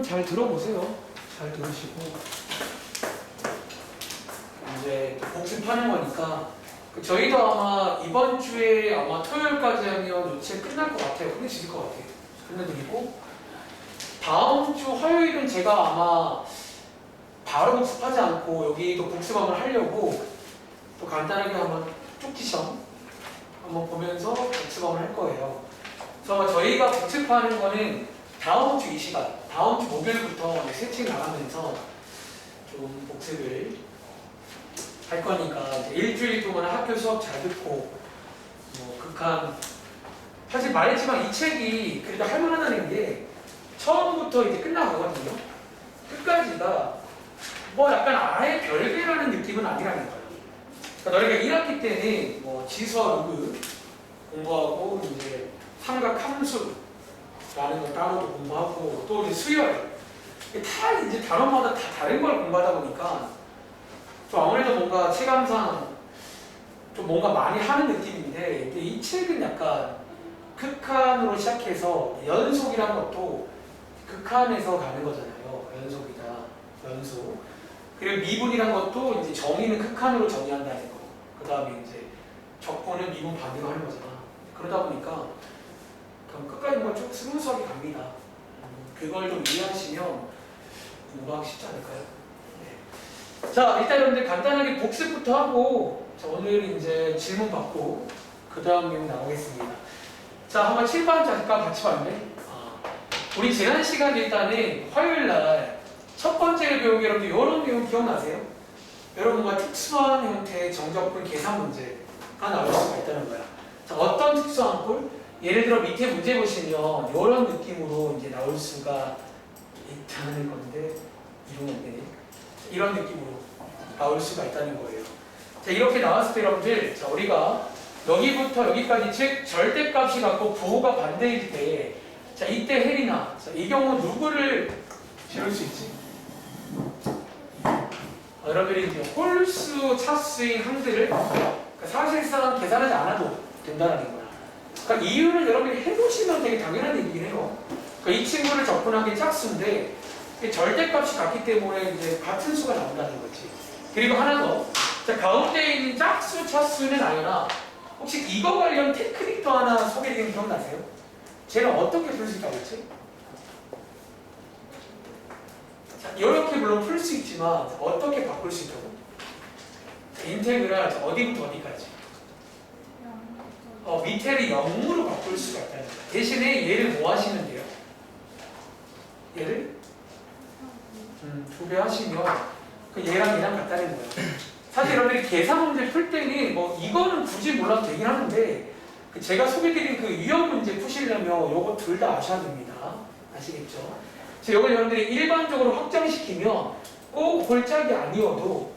좀 잘 들어보세요. 잘 들으시고 이제 복습하는 거니까 저희도 아마 이번 주에 아마 토요일까지 하면 요체 끝날 것 같아요. 끝내실 것 같아요. 끝내드리고 다음 주 화요일은 제가 아마 바로 복습하지 않고 여기도 복습 한번 하려고 또 간단하게 한번 쪽지 시험 한번 보면서 복습 한번 할 거예요. 그래서 저희가 복습하는 거는 다음 주 이 시간, 다음 주 목요일부터 세팅 나가면서 좀 복습을 할 거니까 이제 일주일 동안 학교 수업 잘 듣고 뭐 극한 사실 말했지만 이 책이 그래도 할만하다는 게 처음부터 이제 끝나가거든요. 끝까지가 뭐 약간 아예 별개라는 느낌은 아니라는 거예요. 그러니까 너희가 1학기 때는 뭐 지수와 로그 공부하고 이제 삼각 함수라는 걸 따로도 공부하고 또 이제 수열 다 이제 단원마다 다 다른 걸 공부하다 보니까 좀 아무래도 뭔가 체감상 좀 뭔가 많이 하는 느낌인데 이 책은 약간 극한으로 시작해서 연속이라는 것도 극한에서 가는 거잖아요. 연속이다. 연속. 그리고 미분이란 것도 이제 정의는 극한으로 정의한다는 거. 그 다음에 이제 적분은 미분 반대로 하는 거잖아. 그러다 보니까 그럼 끝까지 뭔가 쭉 스무스하게 갑니다. 그걸 좀 이해하시면 공부하기 쉽지 않을까요? 네. 자, 일단 여러분들 간단하게 복습부터 하고 자, 오늘 이제 질문 받고 그 다음 내용 나오겠습니다. 자, 한번 칠판 잠깐 같이 봤네. 우리 지난 시간 일단은 화요일 날 첫 번째로 배운 게 여러분들 이런 내용 기억나세요? 여러분과 특수한 형태의 정적분 계산 문제가 나올 수가 있다는 거야. 자, 어떤 특수한 꼴? 예를 들어 밑에 문제 보시면 이런 느낌으로 이제 나올 수가 있다는 건데 이런 건데 이런 느낌으로 나올 수가 있다는 거예요. 자, 이렇게 나왔을 때 여러분들 자, 우리가 여기부터 여기까지 즉 절대값이 갖고 부호가 반대일 때 자, 이때 헬이나 자, 이 경우 누구를 지울 수 있지? 여러분들이 이제 홀수 차수인 항들을 그러니까 사실상 계산하지 않아도 된다는 거야. 그러니까 이유는 여러분이 해보시면 되게 당연한 얘기긴 해요. 그러니까 이 친구를 접근한 게 짝수인데 절대값이 같기 때문에 이제 같은 수가 나온다는 거지. 그리고 하나 더. 자, 가운데 있는 짝수, 차수는 아니라 혹시 이거 관련 테크닉도 하나 소개해드린 거 기억나세요? 쟤는 어떻게 풀 수 있다고 했지? 자, 이렇게 물론 풀 수 있지만 어떻게 바꿀 수 있다고? 자, 인테그랄 어디부터 어디까지? 밑에를 0으로 바꿀 수가 있다는 거야. 대신에 얘를 뭐 하시면 돼요? 얘를 2배 하시면 그 얘랑 얘랑 같다는 거예요. 사실 여러분들이 계산 문제 풀 때는 뭐 이거는 굳이 몰라도 되긴 하는데 제가 소개드린 그 유형 문제 푸시려면 요거 둘 다 아셔야 됩니다. 아시겠죠? 이걸 여러분들이 일반적으로 확장시키면 꼭 골짝이 아니어도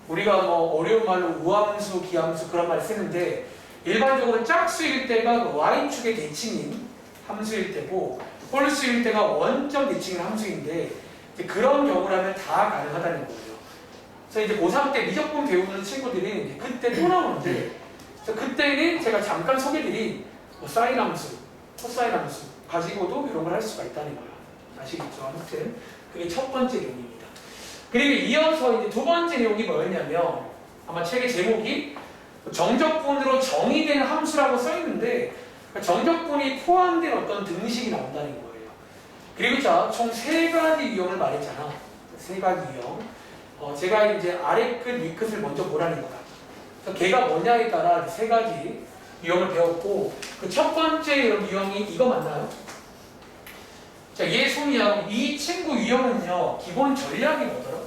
우리가 뭐 어려운 말로 우함수, 기함수 그런 말 쓰는데 일반적으로 짝수일 때가 그 y축의 대칭인 함수일 때고 홀수일 때가 원점 대칭인 함수인데 이제 그런 경우라면 다 가능하다는 거예요. 그래서 이제 고3 때 미적분 배우는 친구들이 이제 그때 또 나오는데 그때는 제가 잠깐 소개드린 뭐 사인 함수, 코사인 함수 가지고도 이런 걸 할 수가 있다는 거예요. 아시겠죠? 아무튼 그게 첫 번째 내용입니다. 그리고 이어서 이제 두 번째 내용이 뭐였냐면 아마 책의 제목이 정적분으로 정의된 함수라고 써 있는데 정적분이 포함된 어떤 등식이 나온다는 거예요. 그리고 자, 총 세 가지 유형을 말했잖아. 세 가지 유형. 제가 이제 아래 끝, 위 끝을 먼저 보라는 거다. 그래서 걔가 뭐냐에 따라 세 가지 유형을 배웠고 그 첫 번째 유형이 이거 맞나요? 자, 얘 소미하고 이 친구 유형은요 기본 전략이 뭐더라?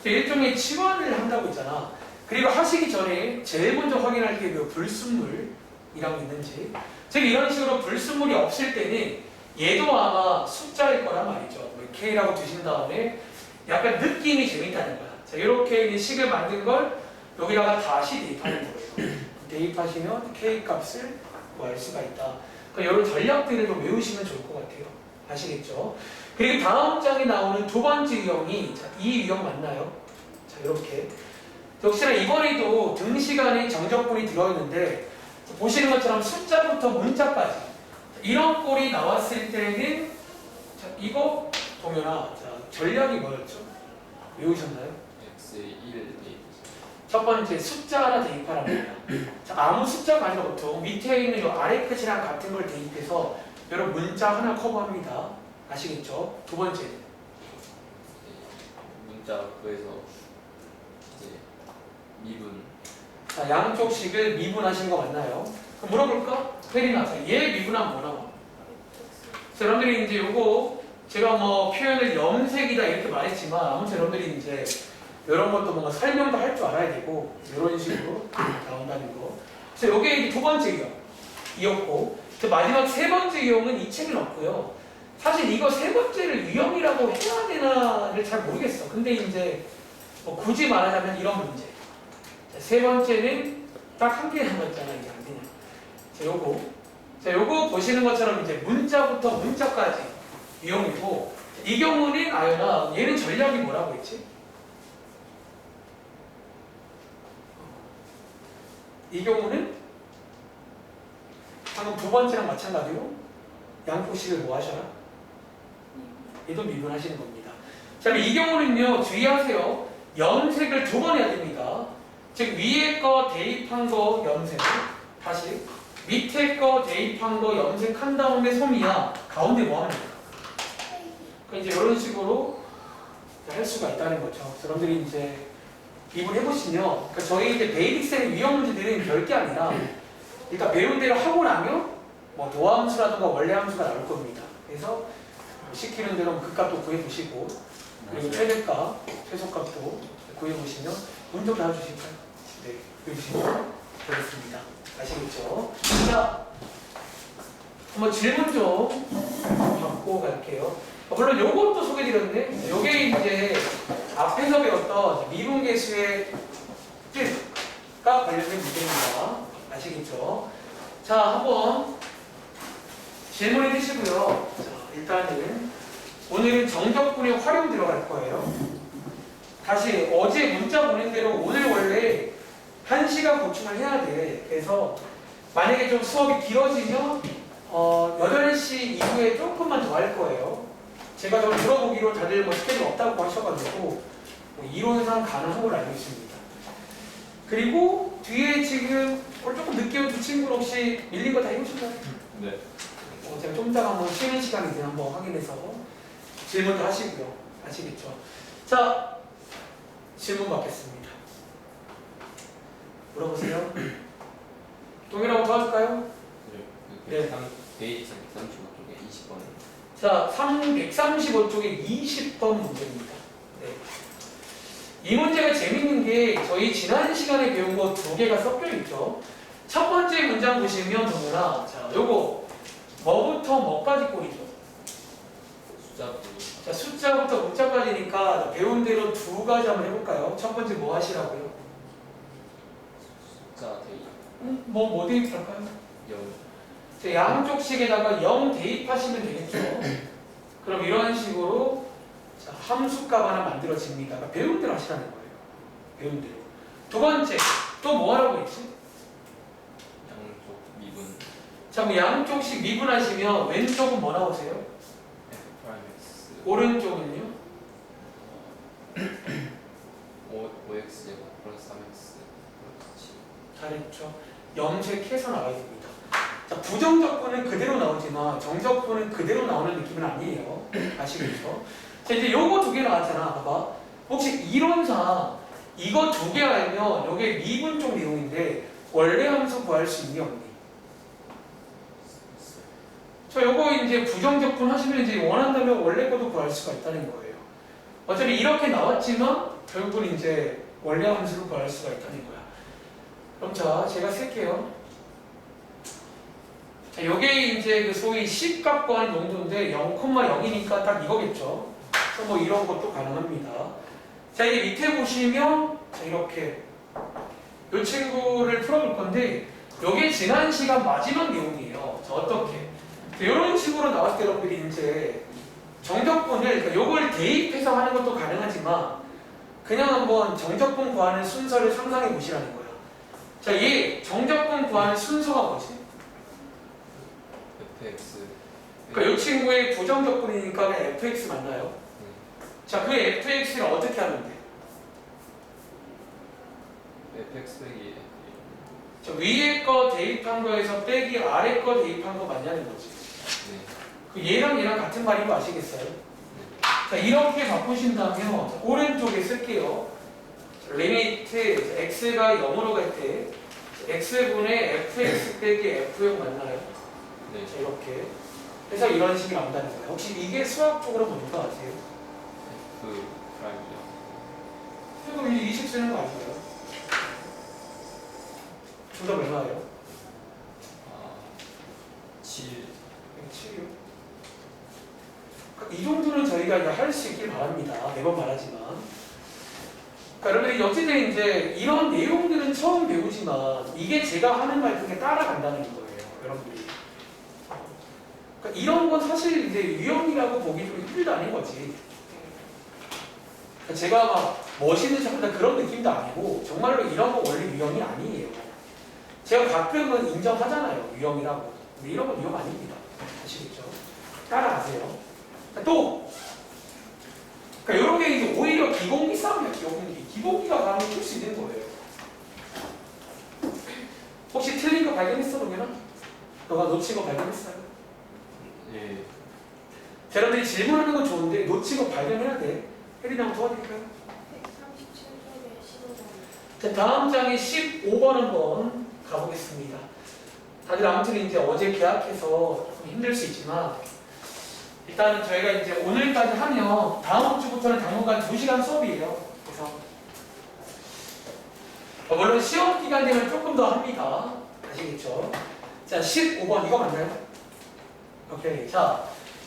일종의 치환을 한다고 했잖아. 그리고 하시기 전에 제일 먼저 확인할 게 그 불순물이랑 있는지. 즉 이런 식으로 불순물이 없을 때는 얘도 아마 숫자일 거란 말이죠. K라고 두신 다음에 약간 느낌이 재밌다는 거야. 자, 이렇게 이제 식을 만든 걸 여기다가 다시 대입하는 거예요. 대입하시면 K 값을 구할 수가 있다. 그러니까 이런 전략들을 좀 외우시면 좋을 것 같아요. 아시겠죠? 그리고 다음 장에 나오는 두 번째 유형이 자, 이 유형 맞나요? 자, 이렇게 역시나 이번에도 등식 안에 정적분이 들어있는데 보시는 것처럼 숫자부터 문자까지 이런 꼴이 나왔을 때는 자, 이거 동현아, 자, 전략이 뭐였죠? 외우셨나요? X 1 첫 번째 숫자 하나 대입하랍니다. 자, 아무 숫자가 아니라 보통 밑에 있는 이 아래 끝이랑 같은 걸 대입해서 여러분 문자 하나 커버합니다. 아시겠죠? 두 번째 문자 구해서 이제 미분. 자, 양쪽 식을 미분하신 거 맞나요? 그럼 물어볼까? 혜린아, 자, 얘 미분하면 뭐 나와? 자, 여러분들이 이제 요거 제가 뭐 표현을 염색이다 이렇게 말했지만 아무튼 여러분들이 이제 이런 것도 뭔가 설명도 할 줄 알아야 되고 이런 식으로 나온다는 거. 그래서 요게 이제 두 번째 유형이었고 마지막 세 번째 유형은 이 책에 없고요. 사실 이거 세 번째를 유형이라고 해야 되나를 잘 모르겠어. 근데 이제 뭐 굳이 말하자면 이런 문제. 자, 세 번째는 딱 한 개 남았잖아. 이게 안 되냐. 자, 요거 보시는 것처럼 이제 문자부터 문자까지 유형이고 이 경우는 아연아 얘는 전략이 뭐라고 했지? 이 경우는 방금 두 번째랑 마찬가지로 양쪽식을 뭐 하셔라? 얘도 미분하시는 겁니다. 자, 이 경우는요 주의하세요. 염색을 두 번 해야 됩니다. 즉 위에 거 대입한 거 염색, 다시 밑에 거 대입한 거 염색한 다음에 솜이야. 가운데 뭐 하면 될까? 그러니까 이제 이런 식으로 할 수가 있다는 거죠. 여러분들이 이제 이분 해보시면, 그러니까 저희 이제 베이직셀의 유형 문제들은 별게 아니라, 그러니까 배운 대로 하고 나면 뭐 도함수라든가 원래함수가 나올 겁니다. 그래서 시키는 대로 극값도 구해보시고, 그리고 최대값, 최소값도 구해보시면 문제도 나와주실까요? 네, 구해주시면 되겠습니다. 아시겠죠? 자, 한번 질문 좀 받고 갈게요. 물론 요것도 소개드렸는데 요게 이제 앞에서 배웠던 미분계수의 뜻과 관련된 문제입니다. 아시겠죠? 자, 한번 질문해 주시고요. 자, 일단은 오늘은 정적분의 활용 들어갈 거예요. 다시 어제 문자 보낸 대로 오늘 원래 1시간 보충을 해야 돼. 그래서 만약에 좀 수업이 길어지면 8시 이후에 조금만 더 할 거예요. 제가 좀 들어보기로 다들 뭐 스케줄 없다고 하셔가지고 뭐 이론상 가능한 걸 알고 있습니다. 그리고 뒤에 지금 오늘 조금 늦게 온 두 친구는 혹시 밀린 거 다 해보셨나요? 네. 제가 좀 이따가 한번 쉬는 시간인데 한번 확인해서 질문도 하시고요. 아시겠죠? 자, 질문 받겠습니다. 물어보세요. 동일하고 도와줄까요? 네. 베이직 135쪽에 20번. 자, 135쪽에 20번 문제입니다. 네. 이 문제가 재밌는 게 저희 지난 시간에 배운 거 두 개가 섞여 있죠. 첫 번째 문장 보시면 동현아, 자, 요거 뭐부터 뭐까지 꼴이죠? 숫자부. 자, 숫자부터 문자까지니까 배운 대로 두 가지 한번 해볼까요? 첫 번째 뭐 하시라고요? 숫자 대입. 뭐 대입할까요? 0. 자, 양쪽 식에다가 0 대입하시면 되겠죠. 그럼 이런 식으로 자, 함수값 하나 만들어집니다. 그러니까 배운 대로 하시라는 거예요. 배운 대로. 두 번째, 또 뭐 하라고 했지? 양쪽 미분. 자, 뭐 양쪽씩 미분하시면 왼쪽은 뭐 나오세요? F 프라임 X. 오른쪽은요? 5X 제곱 플러스 3X 플러스 7. 잘했죠. 염색해서 나와야 됩니다. 자, 부정적분은 그대로 나오지만 정적분은 그대로 나오는 느낌은 아니에요. 아시겠죠? 자, 이제 요거 두 개 나왔잖아. 봐봐. 혹시 이론상 이거 두 개 알면 요게 미분 쪽 내용인데 원래 함수 구할 수 있니 없니? 자, 요거 이제 부정적분 하시면 이제 원한다면 원래 것도 구할 수가 있다는 거예요. 어차피 이렇게 나왔지만 결국은 이제 원래 함수를 구할 수가 있다는 거야. 그럼 자, 제가 쓸게요. 자, 요게 이제 그 소위 C값 구하는 용도인데 0,0이니까 딱 이거겠죠. 그래서 뭐 이런 것도 가능합니다. 자, 이제 밑에 보시면 자, 이렇게 이 친구를 풀어볼 건데 요게 지난 시간 마지막 내용이에요. 자, 어떻게? 이런 식으로 나왔을 때 여러분들이 이제 정적분을 그러니까 요걸 대입해서 하는 것도 가능하지만 그냥 한번 정적분 구하는 순서를 상상해 보시라는 거예요. 자, 이 정적분 구하는 순서가 뭐지? FX 그러니까 이 친구의 부정적분이니까 그냥 fx 맞나요? 네. 자, 그 fx를 어떻게 하면 돼? fx 빼기 자, 위에 거 대입한 거에서 빼기 아래 거 대입한 거 맞냐는 거지. 네. 그 얘랑 같은 말인 거 아시겠어요? 네. 자, 이렇게 바꾸신다면 자, 오른쪽에 쓸게요. 리미트 x가 0으로 갈 때 x분의 fx 빼기 f0 맞나요? 네. 자, 이렇게 해서 이런 식이 나온다는 거예요. 혹시 이게 수학적으로 뭔 거 아세요? F 프라임이요. 그리고 이 20 쓰는 거 아닌가요? 정답 얼마예요? 아, 7. 7이요. 이 정도는 저희가 이제 할 수 있길 바랍니다. 매번 말하지만. 그러니까 여러분들이 어쨌든 이제 이런 내용들은 처음 배우지만 이게 제가 하는 말 중에 따라간다는 거예요. 여러분들이. 그러니까 이런 건 사실 이제 유형이라고 보기 좀 힘들다는 거지. 그러니까 제가 막 멋있는 척한다 그런 느낌도 아니고 정말로 이런 거 원래 유형이 아니에요. 제가 가끔은 인정하잖아요. 유형이라고. 근데 이런 건 유형 아닙니다. 아시겠죠? 따라가세요. 또 그러니까 이런 게 이제 오히려 기본기 싸움이야. 기본기가 가면 풀 수 있는 거예요. 혹시 틀린 거 발견했어, 동현아? 너가 놓친 거 발견했어요? 예. 자, 여러분들이 질문하는 건 좋은데 놓친 거 발견해야 돼. 혜린이 한번 도와드릴까요? 137쪽에 15번. 자, 다음 장에 15번 한번 가보겠습니다. 다들 아무튼 이제 어제 계약해서 좀 힘들 수 있지만 일단은 저희가 이제 오늘까지 하면 다음 주부터는 당분간 2시간 수업이에요. 그래서 물론 시험 기간 되면 조금 더 합니다. 아시겠죠? 자, 15번 이거 맞나요? 오케이. 자,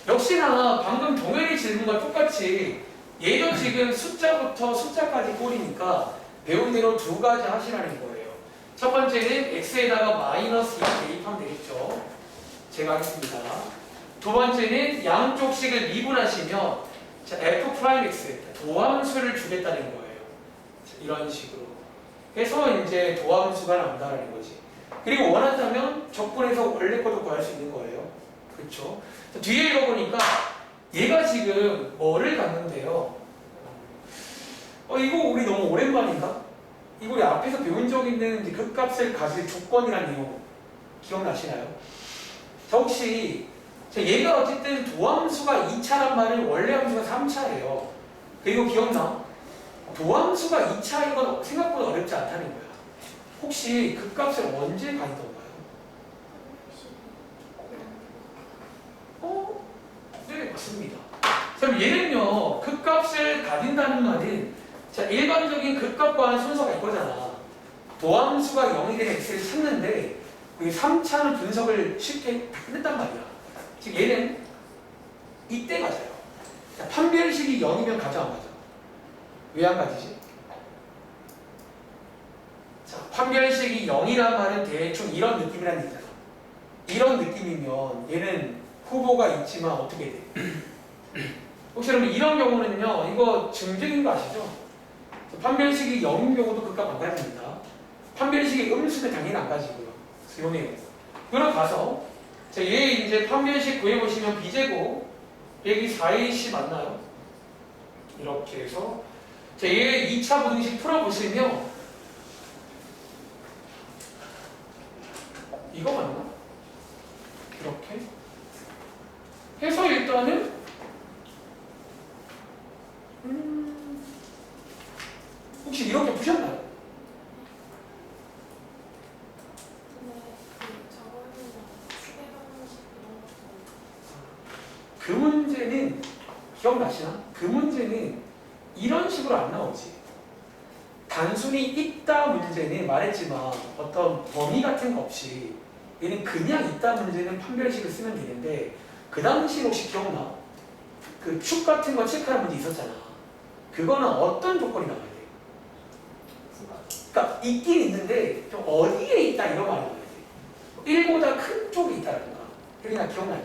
역시나 방금 동현이 질문과 똑같이 얘도 지금 숫자부터 숫자까지 꼴이니까 배운 대로 두 가지 하시라는 거예요. 첫 번째는 x에다가 마이너스 2 대입하면 되겠죠. 제가 하겠습니다. 두 번째는 양쪽 식을 미분하시면 자, f 프라임 x 도함수를 주겠다는 거예요. 자, 이런 식으로 해서 이제 도함수가 나온다는 거지. 그리고 원한다면 적분해서 원래 것도 구할 수 있는 거예요. 그렇죠? 뒤에 읽어보니까 얘가 지금 뭐를 갖는데요. 이거 우리 너무 오랜만인가? 이거 우리 앞에서 배운 적 있는 이제 극값을 가질 조건이라는 내용 기억나시나요? 자, 혹시 자, 얘가 어쨌든 도함수가 2차란 말은 원래 함수가 3차예요. 그리고 기억나? 도함수가 2차인 건 생각보다 어렵지 않다는 거야. 혹시 극값을 언제 가지던가요? 네, 맞습니다. 그럼 얘는요, 극값을 가진다는 말은 자, 일반적인 극값과는 순서가 이거잖아. 도함수가 0이 되는 x를 찾는데 여기 3차는 분석을 쉽게 다 끝냈단 말이야. 즉 얘는 이때 가져요. 자, 판별식이 0이면 가져 안 가져? 왜 안 가지지? 자, 판별식이 0이란 말은 대충 이런 느낌이라는 얘기잖아. 이런 느낌이면 얘는 후보가 있지만 어떻게 돼? 혹시 여러분 이런 경우는요, 이거 증증인 거 아시죠? 판별식이 0인 경우도 극값 안 가집니다. 판별식이 음수는 당연히 안 가지고요. 조용해요. 그러가서 자, 얘 이제 판별식 구해보시면 b제곱 여기 4ac 맞나요? 이렇게 해서 자, 얘 2차 부등식 풀어보시면 이거 맞나? 이렇게 해서 일단은 혹시 이렇게 푸셨나요? 근데 저거 하면 수백 원씩 이런 거. 그 문제는 기억나시나? 그 문제는 이런 식으로 안 나오지. 단순히 있다 문제는 말했지만 어떤 범위 같은 거 없이 얘는 그냥 있다 문제는 판별식을 쓰면 되는데 그 당시 혹시 기억나? 그 축 같은 거 체크하는 문제 있었잖아. 그거는 어떤 조건이 나와야 돼? 그러니까 있긴 있는데 좀 어디에 있다 이런 말이 나와야 돼. 1보다 큰 쪽에 있다라든가. 혜린아 기억나니?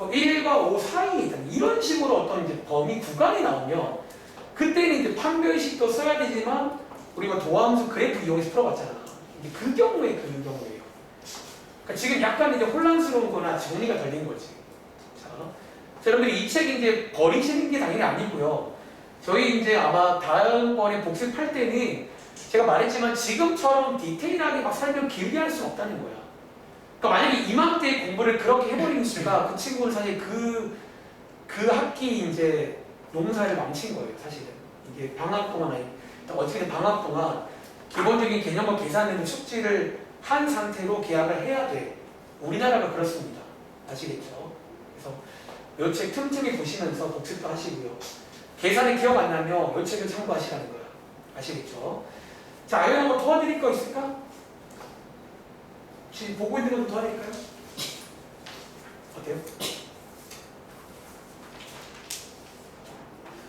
1과 5 사이에 있다. 이런 식으로 어떤 이제 범위 구간이 나오면 그때는 이제 판별식도 써야 되지만 우리가 도함수 그래프 이용해서 풀어봤잖아. 이제 그 경우예요. 그러니까 지금 약간 이제 혼란스러운 거나 정리가 덜 된 거지. 자, 자, 여러분들 이 책 이제 버리시는 게 당연히 아니고요. 저희 이제 아마 다음번에 복습할 때는 제가 말했지만 지금처럼 디테일하게 막 설명 길게 할 수는 없다는 거야. 그러니까 만약에 이맘때 공부를 그렇게 해버리는 순간 그 친구는 사실 그 학기 이제 농사를 망친 거예요, 사실은. 이게 방학 동안 아니, 어쨌든 방학 동안 기본적인 개념과 계산되는 숙지를 한 상태로 계약을 해야 돼. 우리나라가 그렇습니다. 아시겠죠? 그래서 요 책 틈틈이 보시면서 복습도 하시고요. 계산이 기억 안 나면 요 책을 참고하시라는 거야. 아시겠죠? 자, 아이언 한번 도와드릴 거 있을까? 혹시 보고 있는 것도 도와드릴까요? 어때요?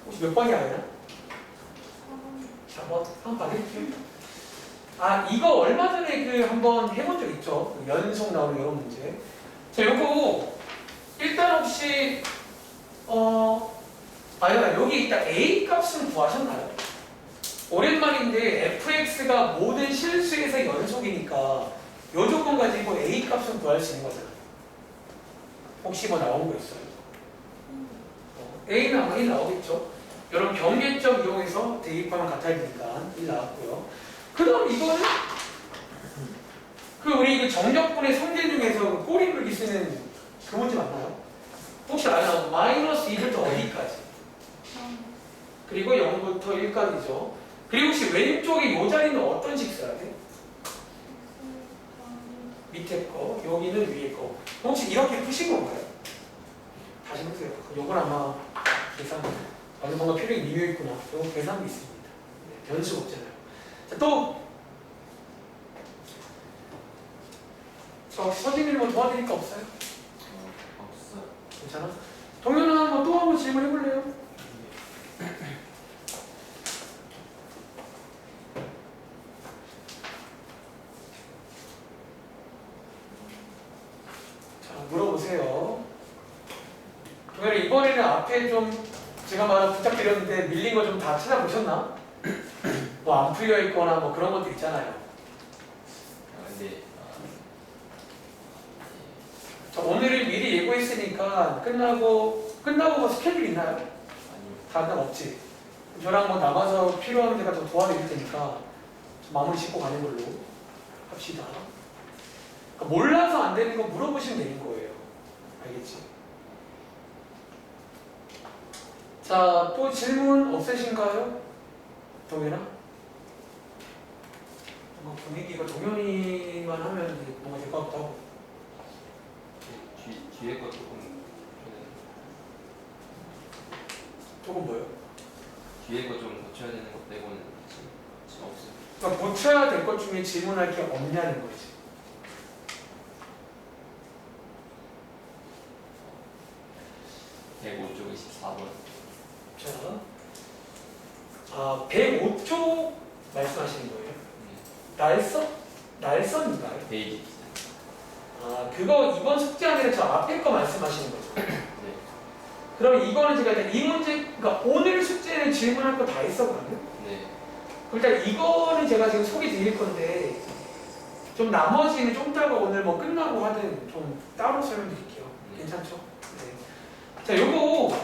혹시 몇 번이야, 아이언? 4번. 한번 봐드릴게요. 아, 이거 얼마 전에 그 한번 해본 적 있죠? 그 연속 나오는 이런 문제. 자, 요거 일단 혹시 여기 일단 A 값은 구하셨나요? 오랜만인데 fx가 모든 실수에서 연속이니까 요 조건 가지고 A 값은 구할 수 있는 거잖아. 혹시 뭐 나온 거 있어요? A는 아마 1 나오겠죠? 이런 경계점 이용해서 대입하면 같아지니까 1 나왔고요. 그 다음 이거는 우리 그 정적분의 성질 중에서 그 꼬리 물기 쓰는 그 문제 맞나요? 혹시 알아요? 마이너스 2부터 어디까지? 그리고 0부터 1까지죠. 그리고 혹시 왼쪽에 이 자리는 어떤 식 써야 돼? 밑에 거, 여기는 위에 거. 혹시 이렇게 푸신 건가요? 다시 보세요. 요건 아마 계산, 뭔가 표정이 미묘했구나. 요거 계산도 있습니다. 네, 변수가 없잖아요. 자, 또 서진이는 뭐 도와드릴 거 없어요? 없어. 괜찮아? 동현아 뭐 또 한번 질문해 볼래요? 자, 물어보세요. 동현아 이번에는 앞에 좀 제가 말 부탁드렸는데 밀린 거 좀 다 찾아보셨나? 뭐 안 풀려 있거나 뭐 그런 것들 있잖아요. 근데 자, 오늘은 미리 예고했으니까 끝나고 뭐 스케줄 있나요? 아니요. 다른 없지? 저랑 뭐 남아서 필요한 데가 좀 도와드릴 테니까 좀 마무리 짓고 가는 걸로 합시다. 그러니까 몰라서 안 되는 거 물어보시면 되는 거예요. 알겠지? 자, 또 질문 없으신가요? 동현아? 뭔가 분위기가 동현이만 하면 이제 뭔가 될 것 같기도 하고. 뒤에 거 조금 조금 뭐요? 뒤에 거 좀 고쳐야 되는 것 빼고는 지금 없어요. 그러니까 고쳐야 될 것 중에 질문할 게 없냐는 거지. 105쪽 24번. 자, 105쪽 말씀하시는 거예요? 날선인가요? 베이직. 그거 이번 숙제 아니라 저 앞에 거 말씀하시는 거죠? 네. 그럼 이거는 제가 일단 이 문제, 그러니까 오늘 숙제는 질문할 거 다 했어, 그러면? 네. 일단 이거는 제가 지금 소개 드릴 건데, 좀 나머지는 좀 이따가 오늘 뭐 끝나고 하든 좀 따로 설명드릴게요. 괜찮죠? 네. 자, 요거,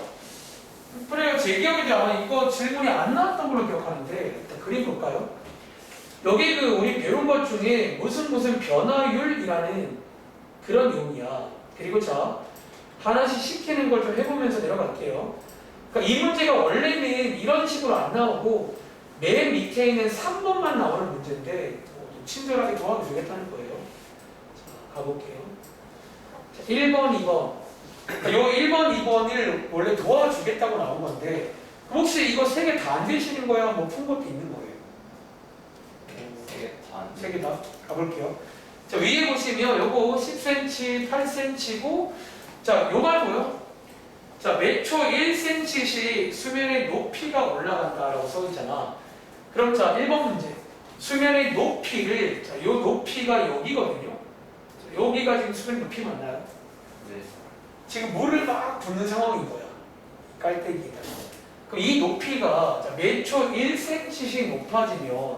그래요. 제 기억에도 아마 이거 질문이 안 나왔던 걸로 기억하는데, 일단 그림 볼까요? 여기 우리 배운 것 중에 무슨 변화율이라는 그런 용이야. 그리고 자, 하나씩 시키는 걸 좀 해보면서 내려갈게요. 그러니까 이 문제가 원래는 이런 식으로 안 나오고 맨 밑에 있는 3번만 나오는 문제인데 좀 친절하게 도와주겠다는 거예요. 자, 가볼게요. 자, 1번, 2번. 요 1번, 2번을 원래 도와주겠다고 나온 건데 혹시 이거 3개 다 안 되시는 거야? 뭐 푼 것도 있는 거예요. 3개 다? 가볼게요. 자, 위에 보시면 요거 10cm, 8cm고 자, 요 말고요. 자, 몇 초 1cm씩 수면의 높이가 올라간다라고 써 있잖아. 그럼 자, 1번 문제. 수면의 높이를 자, 요 높이가 여기거든요. 자, 여기가 지금 수면 높이 맞나요? 네. 지금 물을 막 붓는 상황인 거야. 깔때기에다. 그럼 이 높이가 자, 몇 초 1cm씩 높아지면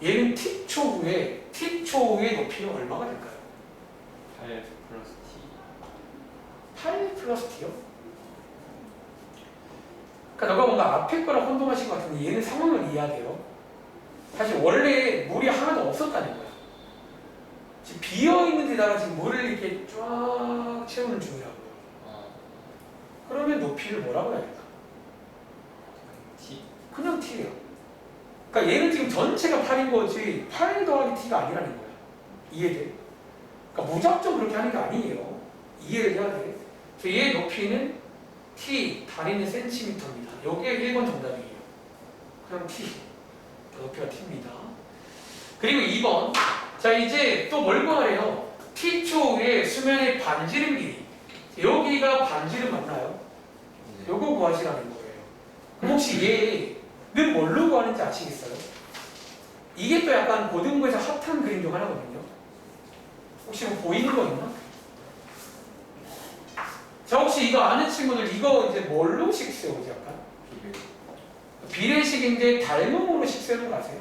얘는 t초 후에 높이는 얼마가 될까요? 8 플러스 T. 8 플러스 t요? 그러니까 너가 뭔가 앞에 거랑 혼동하신 것 같은데 얘는 상황을 이해해야 돼요. 사실 원래 물이 하나도 없었다는 거야. 지금 비어있는 데다가 지금 물을 이렇게 쫙 채우는 중이라고요. 그러면 높이를 뭐라고 해야 될까? T. 그냥 t예요. 그러니까 얘는 지금 전체가 8인 거지 8 더하기 t가 아니라는 거야. 이해돼? 그러니까 무작정 그렇게 하는 게 아니에요. 이해를 해야 돼. 그래서 얘의 높이는 t, 다리는 센티미터입니다. 여기에 1번 정답이에요. 그럼 t, 높이가 t입니다. 그리고 2번, 자 이제 또 뭘 구하래요? t초의 수면의 반지름 길이. 여기가 반지름 맞나요? 네. 요거 구하시라는 거예요. 그럼 혹시 얘는 뭘로 구하는지 아시겠어요? 이게 또 약간 고등부에서 핫한 그림 중 하나거든요. 혹시 뭐 보이는 거 있나? 자 혹시 이거 아는 친구들 이거 이제 뭘로 식 세우지 약간? 비례식인데 닮음으로 식 세우는 거 아세요?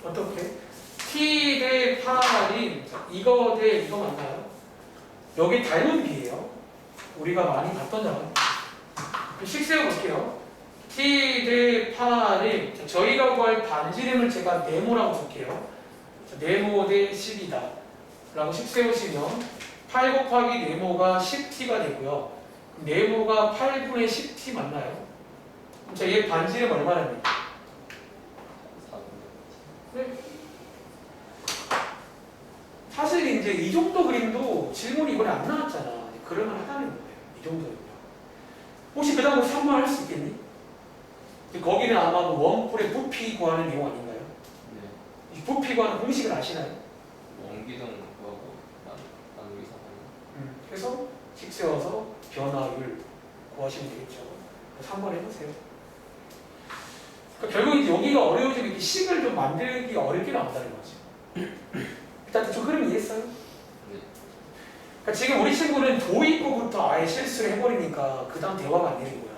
어떻게? t 대 8이 이거 대 이거 맞나요? 여기 닮은 비예요. 우리가 많이 봤던 점. 식 세워볼게요. t 대 8이 저희가 구할 반지름을 제가 네모라고 볼게요. 네모 대 10이다 라고 식 세우시면 8 곱하기 네모가 10t가 되고요. 네모가 8분의 10t 맞나요? 자, 얘 반지름 얼마입니까? 4분의 네. 사실 이제 이 정도 그림도 질문이 이번에 안 나왔잖아. 그럴만 하다는 거예요. 이 정도는요. 혹시 그 다음으로 3번 할 수 있겠니? 거기는 아마 뭐 원뿔의 부피 구하는 내용 아닌가요? 네. 이 부피 구하는 공식을 아시나요? 원기둥 구하고 나누기 4번. 그래서 식 세워서 변화율 구하시면 되겠죠. 3번 해보세요. 그러니까 결국 이제 여기가 어려워지면 이렇게 식을 좀 만들기 어렵게 나온다는 거지. 일단 좀 흐름 이해했어요? 네. 그러니까 지금 우리 친구는 도입부부터 아예 실수를 해버리니까 그 다음 대화가 안 되는 거야.